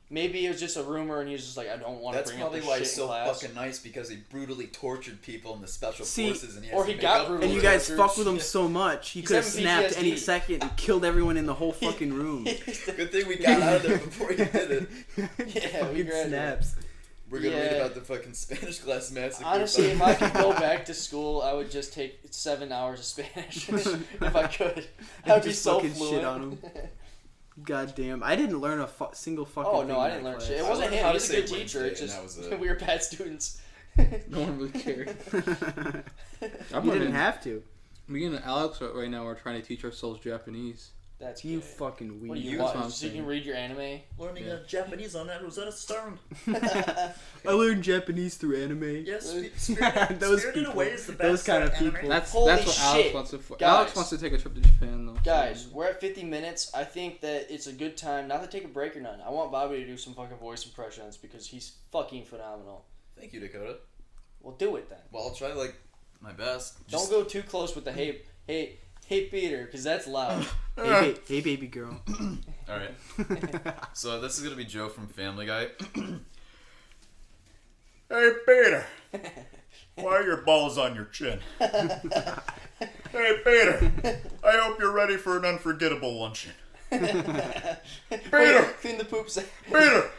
Maybe it was just a rumor, and he was just like, I don't want to That's bring up probably this why shit he's in so class. fucking nice, because he brutally tortured people in the special See, forces, and he has or to he make got up brutally for And you it. guys Church. fuck with him so much, he He's could have having snapped any PTSD. second and killed everyone in the whole fucking room. Good thing we got out of there before he did it. Yeah, we fucking graduated. snaps. We're gonna read Yeah. about the fucking Spanish class massacre. Honestly, if I could go back to school, I would just take 7 hours of Spanish if I could. I'd be just so fucking fluent. shit on him. God damn. I didn't learn a single fucking Oh thing no, I in didn't that learn class. shit. It I wasn't learned him. how He to was a say good teacher. Wednesday, It's and just that was it. we were bad students. No one really cared. I'm You learning. didn't have to. Me and Alex right now are trying to teach ourselves Japanese. That's You gay. fucking weird. What do you That's what want? I'm So you can saying. read your anime? Learning Yeah. Japanese on that was at a stern. I learned Japanese through anime. Yes, Those people. Those kind of people. That's Holy what Alex shit. wants to. Guys. Alex wants to take a trip to Japan though. Guys, we're at 50 minutes. I think that it's a good time not to take a break or none. I want Bobby to do some fucking voice impressions because he's fucking phenomenal. Thank you, Dakota. Well, do it then. Well, I'll try my best. Don't go too close with the hey Peter, because that's loud. Hey, baby girl. All right. So this is gonna be Joe from Family Guy. Hey Peter, why are your balls on your chin? Hey Peter, I hope you're ready for an unforgettable luncheon. Peter, Clean the poop sack. Peter,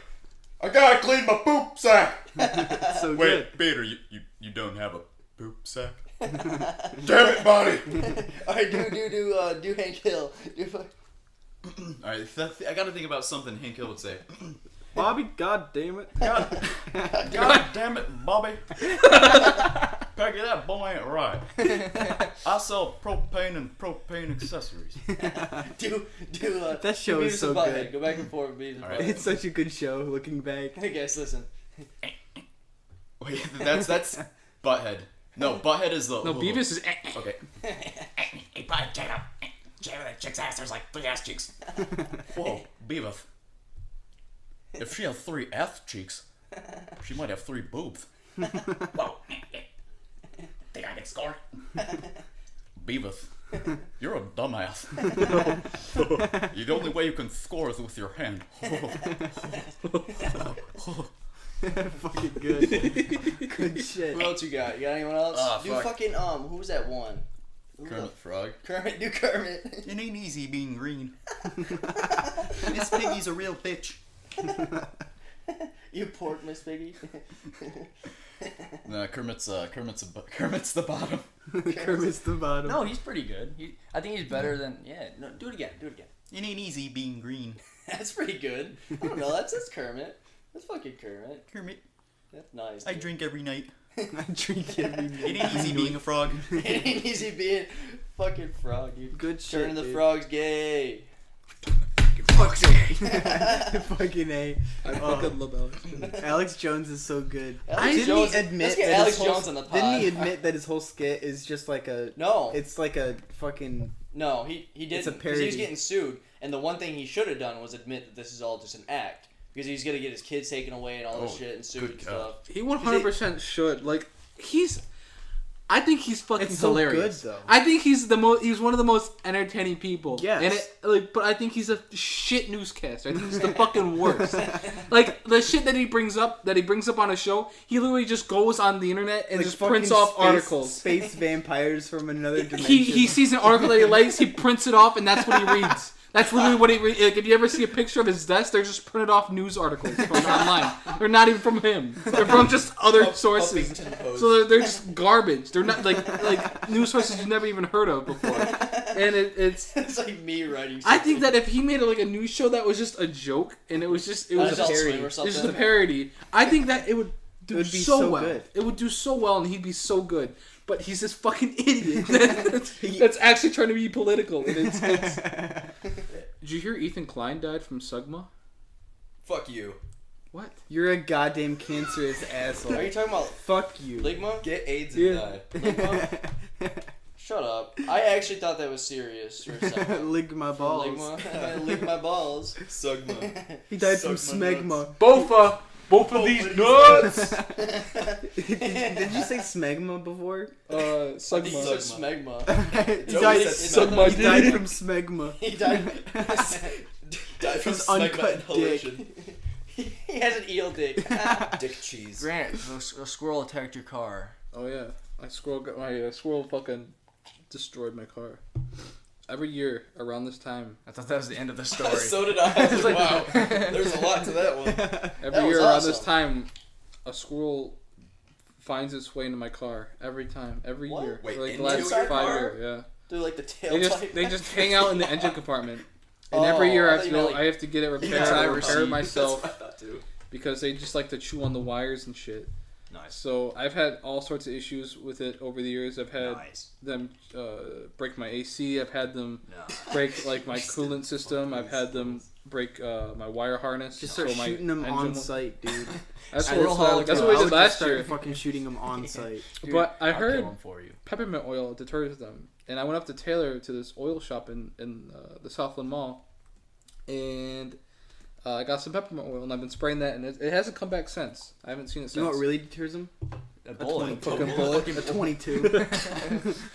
I gotta clean my poop sack. So Wait, good. Peter, you don't have a poop sack? Damn it, buddy! Alright, do Hank Hill. Alright, I gotta think about something Hank Hill would say. Bobby, god damn it. God damn it, Bobby. Peggy, that boy ain't right. I sell propane and propane accessories. That show is so good. Go back and forth, Beavis and Alright. Butthead. It's such a good show, looking back. Hey guys, listen. Wait, that's Butthead. No, Butthead is the... No, Beavis is. Okay. Hey, bud, check it out. Check out that chick's ass. There's like 3 ass cheeks. Whoa, Beavis. If she has 3 ass cheeks, she might have 3 boobs. Whoa. Think I can score? Beavis, you're a dumbass. The only way you can score is with your hand. Fucking good. Good shit. Who else you got? You got anyone else? Do fuck. fucking who was that one? Who the- Kermit Frog. Kermit. Do Kermit. It ain't easy being green. Miss Piggy's a real bitch. You pork, Miss Piggy. No, Kermit's the bottom. Kermit's the bottom. No, he's pretty good. I think he's better than. Yeah, no, do it again. It ain't easy being green. That's pretty good. I don't know. That's Kermit. That's fucking Kermit. Kermit, That's nice. I dude. drink every night. I drink every It night. ain't easy being a frog. It ain't easy being fucking frog, dude. Good shit. Turning the dude. frogs gay. Fucking A. I fucking love Alex. Alex Jones is so good. Alex Didn't Jones- he admit let's get that Alex his whole, Jones on the pod. Didn't he admit that his whole skit is just like a... No. It's like a fucking... No, he didn't. It's a 'cause he parody. was getting sued, and the one thing he should have done was admit that this is all just an act. Because he's gonna get his kids taken away and all this Oh, shit and sued good and God. stuff. He 100% should. Like, I think he's fucking It's so hilarious. good, though. I think he's he's one of the most entertaining people. Yes. And but I think he's a shit newscaster. I think he's the fucking worst. Like the shit that he brings up on a show, he literally just goes on the internet and Like just prints fucking off articles. Space vampires from another dimension. He sees an article that he likes, he prints it off, and that's what he reads. That's literally what he reads. Like, if you ever see a picture of his desk, they're just printed off news articles from online. They're not even from him. They're from just other sources. Huffington Post. So they're just garbage. They're not like news sources you've never even heard of before. And it's. It's like me writing. I think that if he made like a news show that was just a joke and it was a Adult Swim parody, or it's just a something. parody, I think that it would do would be so so well. good. It would do so well, and he'd be so good. But he's this fucking idiot that's actually trying to be political. And it's Did you hear Ethan Klein died from Sugma? Fuck you. What? You're a goddamn cancerous asshole. Are you talking about Fuck you. Ligma? Get AIDS and Yeah. die. Shut up. I actually thought that was serious for a second. Lick my balls. Ligma. Lick my balls. Sugma. He died from Suck my smegma. Both of these nuts. Did you say smegma before? He said Sugma. smegma. He No, died, he said smegma. he died from smegma. He died. Died from His smegma uncut inhalation. He has an eel dick. Dick cheese. Grant, a squirrel attacked your car. Oh yeah, my squirrel fucking destroyed my car. Every year around this time, I thought that was the end of the story. So did I. I was like, wow. There's a lot to that one. every That was year around this awesome. time, a squirrel finds its way into my car. Every time, every What? year, Wait, for like the into last your 5 car? years. Yeah, Do like the tailpipe. they just hang out in the engine compartment. And every year I thought I have to get it repaired. Yeah, I I repair it received. myself That's what I thought too. because they just like to chew on the wires and shit. Nice. So I've had all sorts of issues with it over the years. I've had Nice. them break my AC. I've had them No. break like my coolant system. I've had them break my wire harness. Just start so my shooting them engine on will- site, dude. That's Real what that's what we I did would just last start year. fucking shooting them on site. Dude, But I I'll heard kill 'em for you. Peppermint Oil deters them, and I went up to Taylor to this oil shop in the Southland Mall, and I got some peppermint oil, and I've been spraying that, and it hasn't come back since. I haven't seen it since. You know what really deters them? A bullet. Fucking bullet. A 22.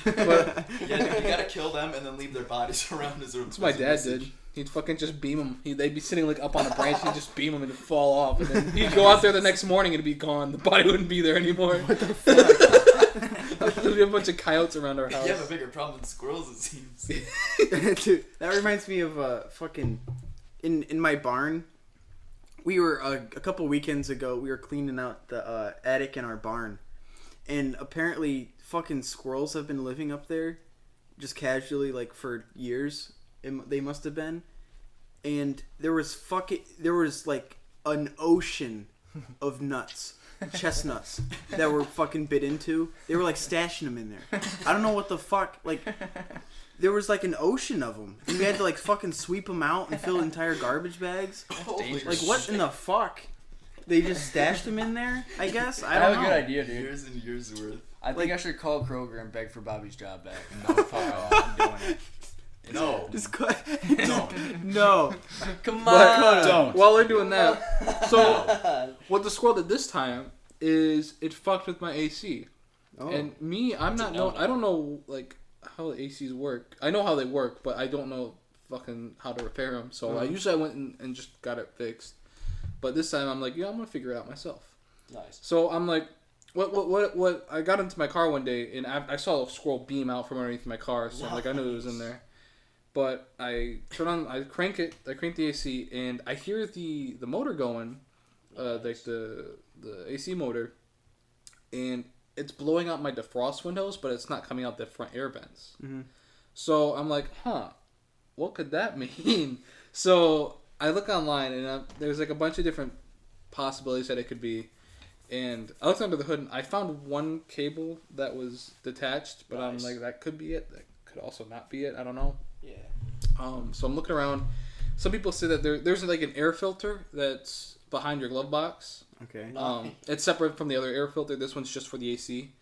But Yeah, you gotta kill them and then leave their bodies around as a. that's what my dad did. He'd fucking just beam them. They'd be sitting like up on a branch, he'd just beam them and it'd fall off. And then he'd go out there the next morning and it'd be gone. The body wouldn't be there anymore. What the fuck? There'd be a bunch of coyotes around our house. You have a bigger problem than squirrels, it seems. Dude, that reminds me of fucking in my barn. We were a couple weekends ago. We were cleaning out the attic in our barn, and apparently, fucking squirrels have been living up there, just casually, like for years. They must have been, and there was like an ocean of nuts, chestnuts that were fucking bit into. They were like stashing them in there. I don't know what the fuck, like. There was like an ocean of them. And we had to like fucking sweep them out and fill entire garbage bags. Like what in the fuck? They just stashed them in there, I guess? I I don't have know. a good idea, dude. Years and years worth. I think I should call Kroger and beg for Bobby's job back. No, fuck off. I'm doing it. No. Just cut. Don't. No. Come on. But Don't. while they're doing that, so what the squirrel did this time is it fucked with my AC. Oh. And me, I don't know like how the ACs work. I know how they work, but I don't know fucking how to repair them. So I went and just got it fixed. But this time I'm like, yeah, I'm gonna figure it out myself. Nice. So I'm like, what? I got into my car one day and I saw a squirrel beam out from underneath my car. So I'm like, I knew it was in there. But I crank the AC, and I hear the motor going, like the AC motor, and it's blowing out my defrost windows, but it's not coming out the front air vents. Mm-hmm. So I'm like, what could that mean? So I look online, and there's like a bunch of different possibilities that it could be. And I looked under the hood, and I found one cable that was detached, but Nice. I'm like, that could be it. That could also not be it. I don't know. Yeah. So I'm looking around. Some people say that there's like an air filter that's behind your glove box. Okay. It's separate from the other air filter. This one's just for the AC.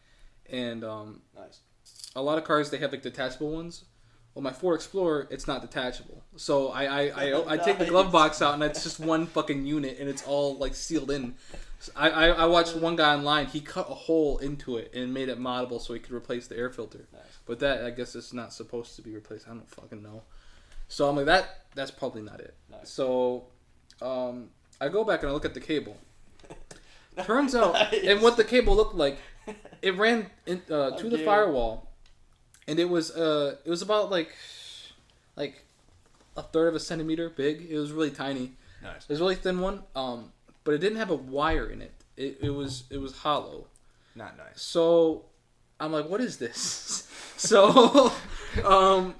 And Nice. a lot of cars, they have like detachable ones. Well, my Ford Explorer, it's not detachable. So I take the glove box out, and it's just one fucking unit, and it's all like sealed in. So I watched one guy online. He cut a hole into it and made it moddable so he could replace the air filter. Nice. But that, I guess, it's not supposed to be replaced. I don't fucking know. So I'm like, that's probably not it. Nice. So I go back and I look at the cable. Turns out, Nice. and what the cable looked like, it ran to the Okay. firewall, and it was about like a third of a centimeter big. It was really tiny. Nice. It was a really thin one, but it didn't have a wire in it. It was hollow. Not nice. So I'm like, what is this? So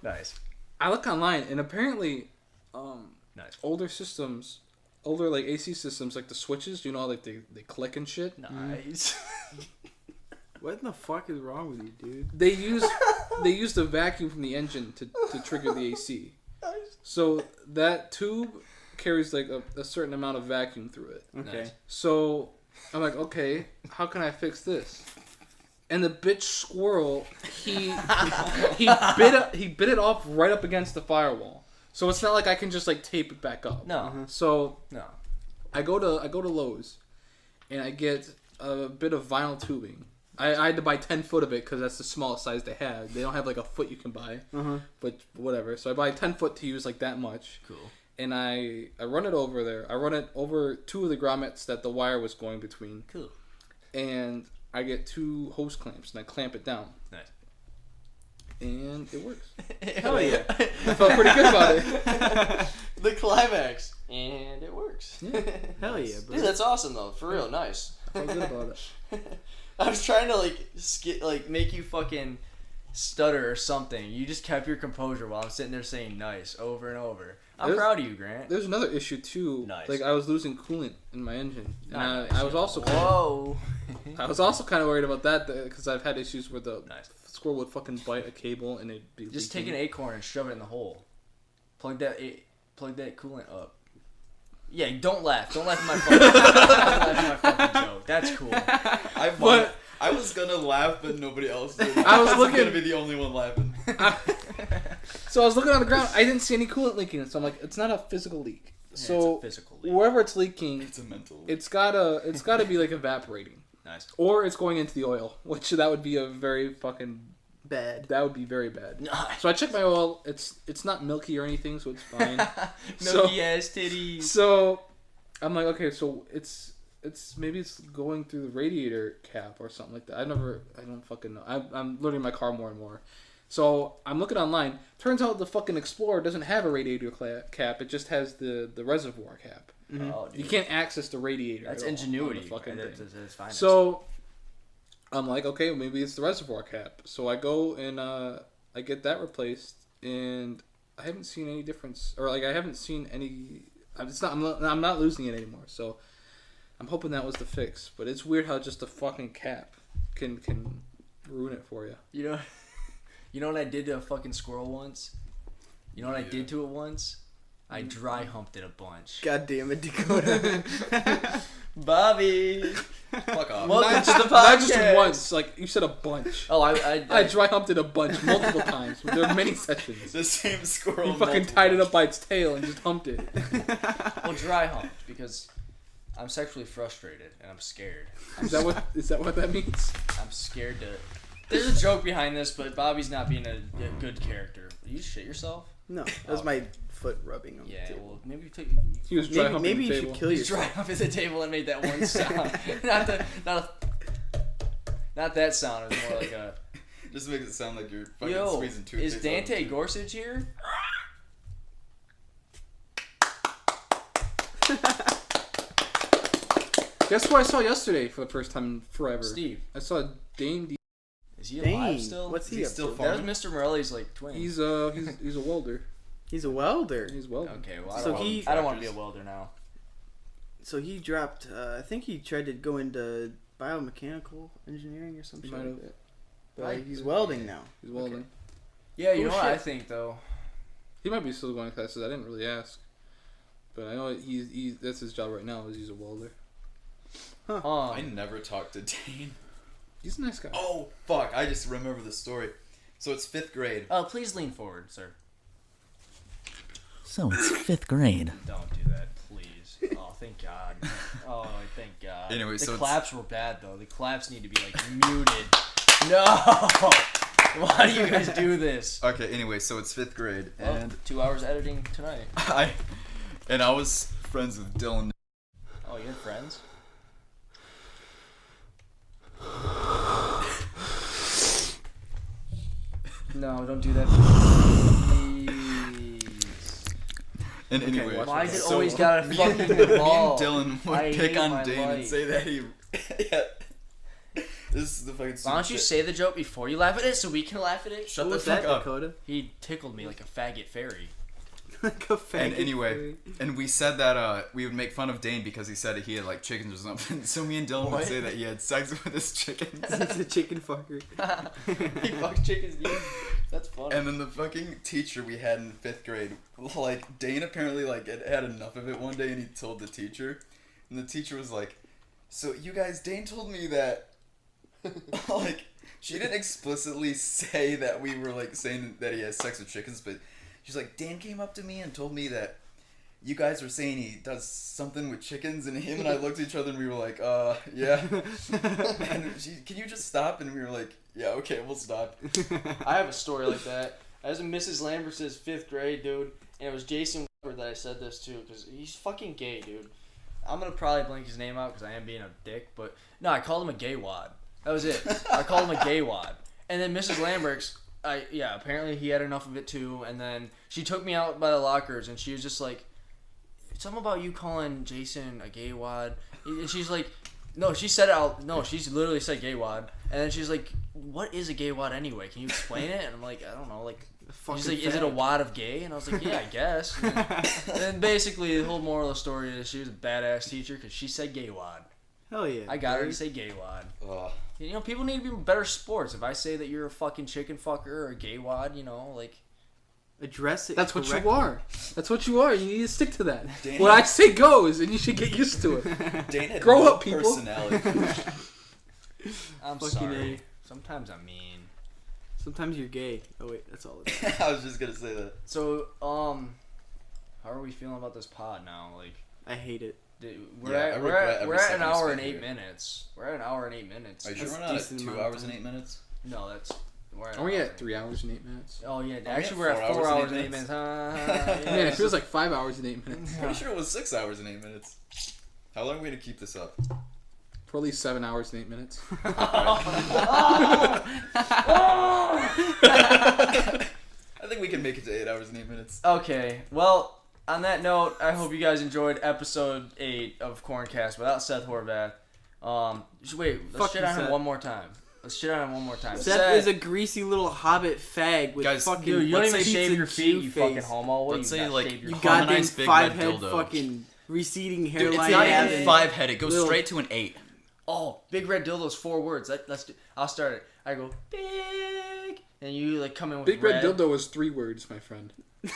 Nice. I look online, and apparently Nice. older like AC systems, like the switches, you know, like they click and shit. Nice. What in the fuck is wrong with you, dude? They use the vacuum from the engine to trigger the AC. So that tube carries like a certain amount of vacuum through it. Okay. Nice. So I'm like, okay, how can I fix this? And the bitch squirrel, he bit it off right up against the firewall. So it's not like I can just like tape it back up. No. So No. I go to Lowe's, and I get a bit of vinyl tubing. I had to buy 10 foot of it because that's the smallest size they have. They don't have like a foot you can buy, but whatever. So I buy 10 foot to use like that much. Cool. And I run it over there. I run it over two of the grommets that the wire was going between. Cool. And I get 2 hose clamps and I clamp it down. Nice. And it works. Hell yeah. I felt pretty good about it. The climax. And it works. Hell yeah, bro. Dude, that's awesome though. For real, nice. I felt good about it. I was trying to like Make you fucking stutter or something. You just kept your composure while I'm sitting there saying nice over and over. I'm There's- proud of you, Grant. There's another issue too. Nice. Like I was losing coolant in my engine, and Not I nice. was also kind of, Whoa. I was also kind of worried about that because I've had issues where the Nice. squirrel would fucking bite a cable and it'd be Just take leaking. an acorn and shove it in the hole. Plug that coolant up. Yeah, don't laugh. Don't laugh at my fucking, don't laugh at my fucking joke. That's cool. I was gonna laugh, but nobody else did. I was looking- gonna be the only one laughing. So I was looking on the ground. I didn't see any coolant leaking, so I'm like, it's not a physical leak. So it's a physical leak. wherever it's leaking, It's a mental. it's gotta be like evaporating, Nice. or it's going into the oil, which that would be a very fucking Bad. that would be very bad. Nice. So I checked my oil. It's not milky or anything, so it's fine. Milky ass titties. So I'm like, okay, so it's maybe it's going through the radiator cap or something like that. I don't fucking know. I'm learning my car more and more. So I'm looking online. Turns out the fucking Explorer doesn't have a radiator cap. It just has the reservoir cap. Oh, dude. You can't access the radiator. That's at all on the ingenuity. fucking That's thing. finest. So I'm like, okay, maybe it's the reservoir cap. So I go and I get that replaced, and I haven't seen any difference, or like I haven't seen any. I'm not losing it anymore. So I'm hoping that was the fix. But it's weird how just a fucking cap can ruin it for you. You know what I did to a fucking squirrel once? You know what I did to it once? I dry humped it a bunch. God damn it, Dakota. Bobby! Fuck off. Welcome to the podcast! Not just once, like you said, a bunch. Oh, I dry humped it a bunch, multiple times. There were many sessions. The same squirrel. You fucking tied it up by its tail and just humped it. well, dry humped because I'm sexually frustrated and I'm scared. Is that what that means? I'm scared to... There's a joke behind this, but Bobby's not being a good character. You shit yourself? No, that was my foot rubbing on the Yeah, table. well, maybe you take... He was dry humping Maybe the you table. should kill He's dry yourself. up at the table and made that one sound. not that sound. It was more like a... Just makes it sound like you're fucking Yo, squeezing toothpaste. is Dante Gorsuch here? Guess who I saw yesterday for the first time in forever? Steve. I saw Dane. Is he Dang, alive still? what's he He's up still to? far- That was Mr. Morelli's like twin. He's a welder. He's a welder. He's welding. Okay, well, So he- I don't want to be a welder now. So he dropped. I think he tried to go into biomechanical engineering or some He shit might like have. that. But he's welding now. He's welding. Yeah, you Cool know what I shit. think though. He might be still going to classes. I didn't really ask, but I know he's that's his job right now. Is he's a welder. I never talked to Dane. He's a nice guy. Oh, fuck. I just remember the story. So it's 5th grade. Please lean forward, sir. So it's 5th grade. Don't do that, please. Oh, thank God. Oh, thank God. Anyway, the so it's- claps were bad though. The claps need to be like muted. No. Why do you guys do this? Okay, anyway, so it's 5th grade, and 2 hours editing tonight. I was friends with Dylan. Oh, you had friends? No, don't do that. Please. And anyway, watch Why is it so always gotta me fucking and- me and evolve? Dylan would I pick hate on my Dane and life. say that he. Yeah. This is the fucking. Why don't you say the joke before you laugh at it so we can laugh at it? Shut What the was fuck that, up. Dakota? He tickled me like a faggot fairy. Like a And faggot anyway, fairy. and we said that we would make fun of Dane because he said he had like chickens or something. So me and Dylan would What? say that he had sex with his chickens. He's a chicken fucker. He fucks chickens, dude. That's funny. And then the fucking teacher we had in 5th grade, like Dane apparently like had enough of it one day, and he told the teacher, and the teacher was like, "So you guys, Dane told me that, like, she didn't explicitly say that we were like saying that he has sex with chickens, but she's like, Dan came up to me and told me that you guys were saying he does something with chickens, and him and I looked at each other and we were like, yeah." And she, "Can you just stop?" And we were like, "Yeah, okay, we'll stop." I have a story like that. I was in Mrs. Lambert's 5th grade, dude, and it was Jason Weber that I said this to, because he's fucking gay, dude. I'm gonna probably blank his name out because I am being a dick, but no, I called him a gay wad. That was it. I called him a gay wad. And then Mrs. Lambert's, apparently he had enough of it too, and then she took me out by the lockers, and she was just like, something about you calling Jason a gay wad, and she's like, No, she said it out. No, she's literally said gay wad, and then she's like, "What is a gay wad anyway? Can you explain it?" And I'm like, "I don't know." Like, she's like, "Is it a wad of gay?" And I was like, "Yeah, I guess." And then basically the whole moral of the story is she was a badass teacher because she said gay wad. Hell yeah. I got her to say gay wad. You know, people need to be better sports. If I say that you're a fucking chicken fucker or a gay wad, you know, like. Address it. That's what correctly. you are. That's what you are. You need to stick to that. Dana. What I say goes, and you should get used to it. Dana had Grow no up, people. Personality. I'm Fucking sorry. A. Sometimes I'm mean. Sometimes you're gay. Oh wait, that's all it is. I was just gonna say that. So, how are we feeling about this pod now? Like, I hate it. we're Yeah, I at regret every we're at an second we hour spent and 8 here. minutes. We're at an hour and 8 minutes. Are you sure That's we're not at decent 2 amount of hours and time. 8 minutes? No, that's. We're at Are we an hour at and 3 hours and 8 minutes? Oh yeah, we actually at we're at 4 hours and 8 minutes? minutes. Man, it feels like 5 hours and 8 minutes. Pretty sure it was 6 hours and 8 minutes. How long are we gonna keep this up? Probably 7 hours and 8 minutes. I think we can make it to 8 hours and 8 minutes. Okay, well, on that note, I hope you guys enjoyed episode 8 of CornCast without Seth Horvath. Wait, let's Fuck shit you, on him Seth. one more time. Let's shit on him one more time. Seth is a greasy little hobbit fag with Guys, fucking. Dude, you don't let's even say shave pizza your feet, you Jew fucking face. homo. What Let's do say, got, like, shave your You feet? goddamn Harmonized big red 5-head dildo. fucking receding Dude, hairline. it's not even having 5 head. It goes little- straight to an 8. Oh, big red dildo's 4 words. Let's do. I'll start it. I go big, and you like come in with Big red. Red Dildo was 3 words, my friend.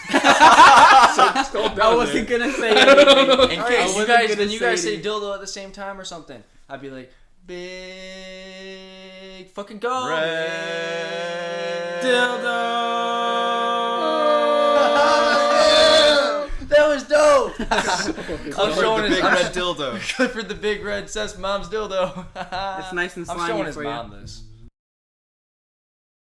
I wasn't gonna say anything. In I case you wasn't guys, gonna then you guys say anything. dildo at the same time or something. I'd be like big, fucking go. That was dope. I'm showing the his big red dildo. Clifford the big red Seth's mom's dildo. It's nice and I'm slimy showing his for you. mom this.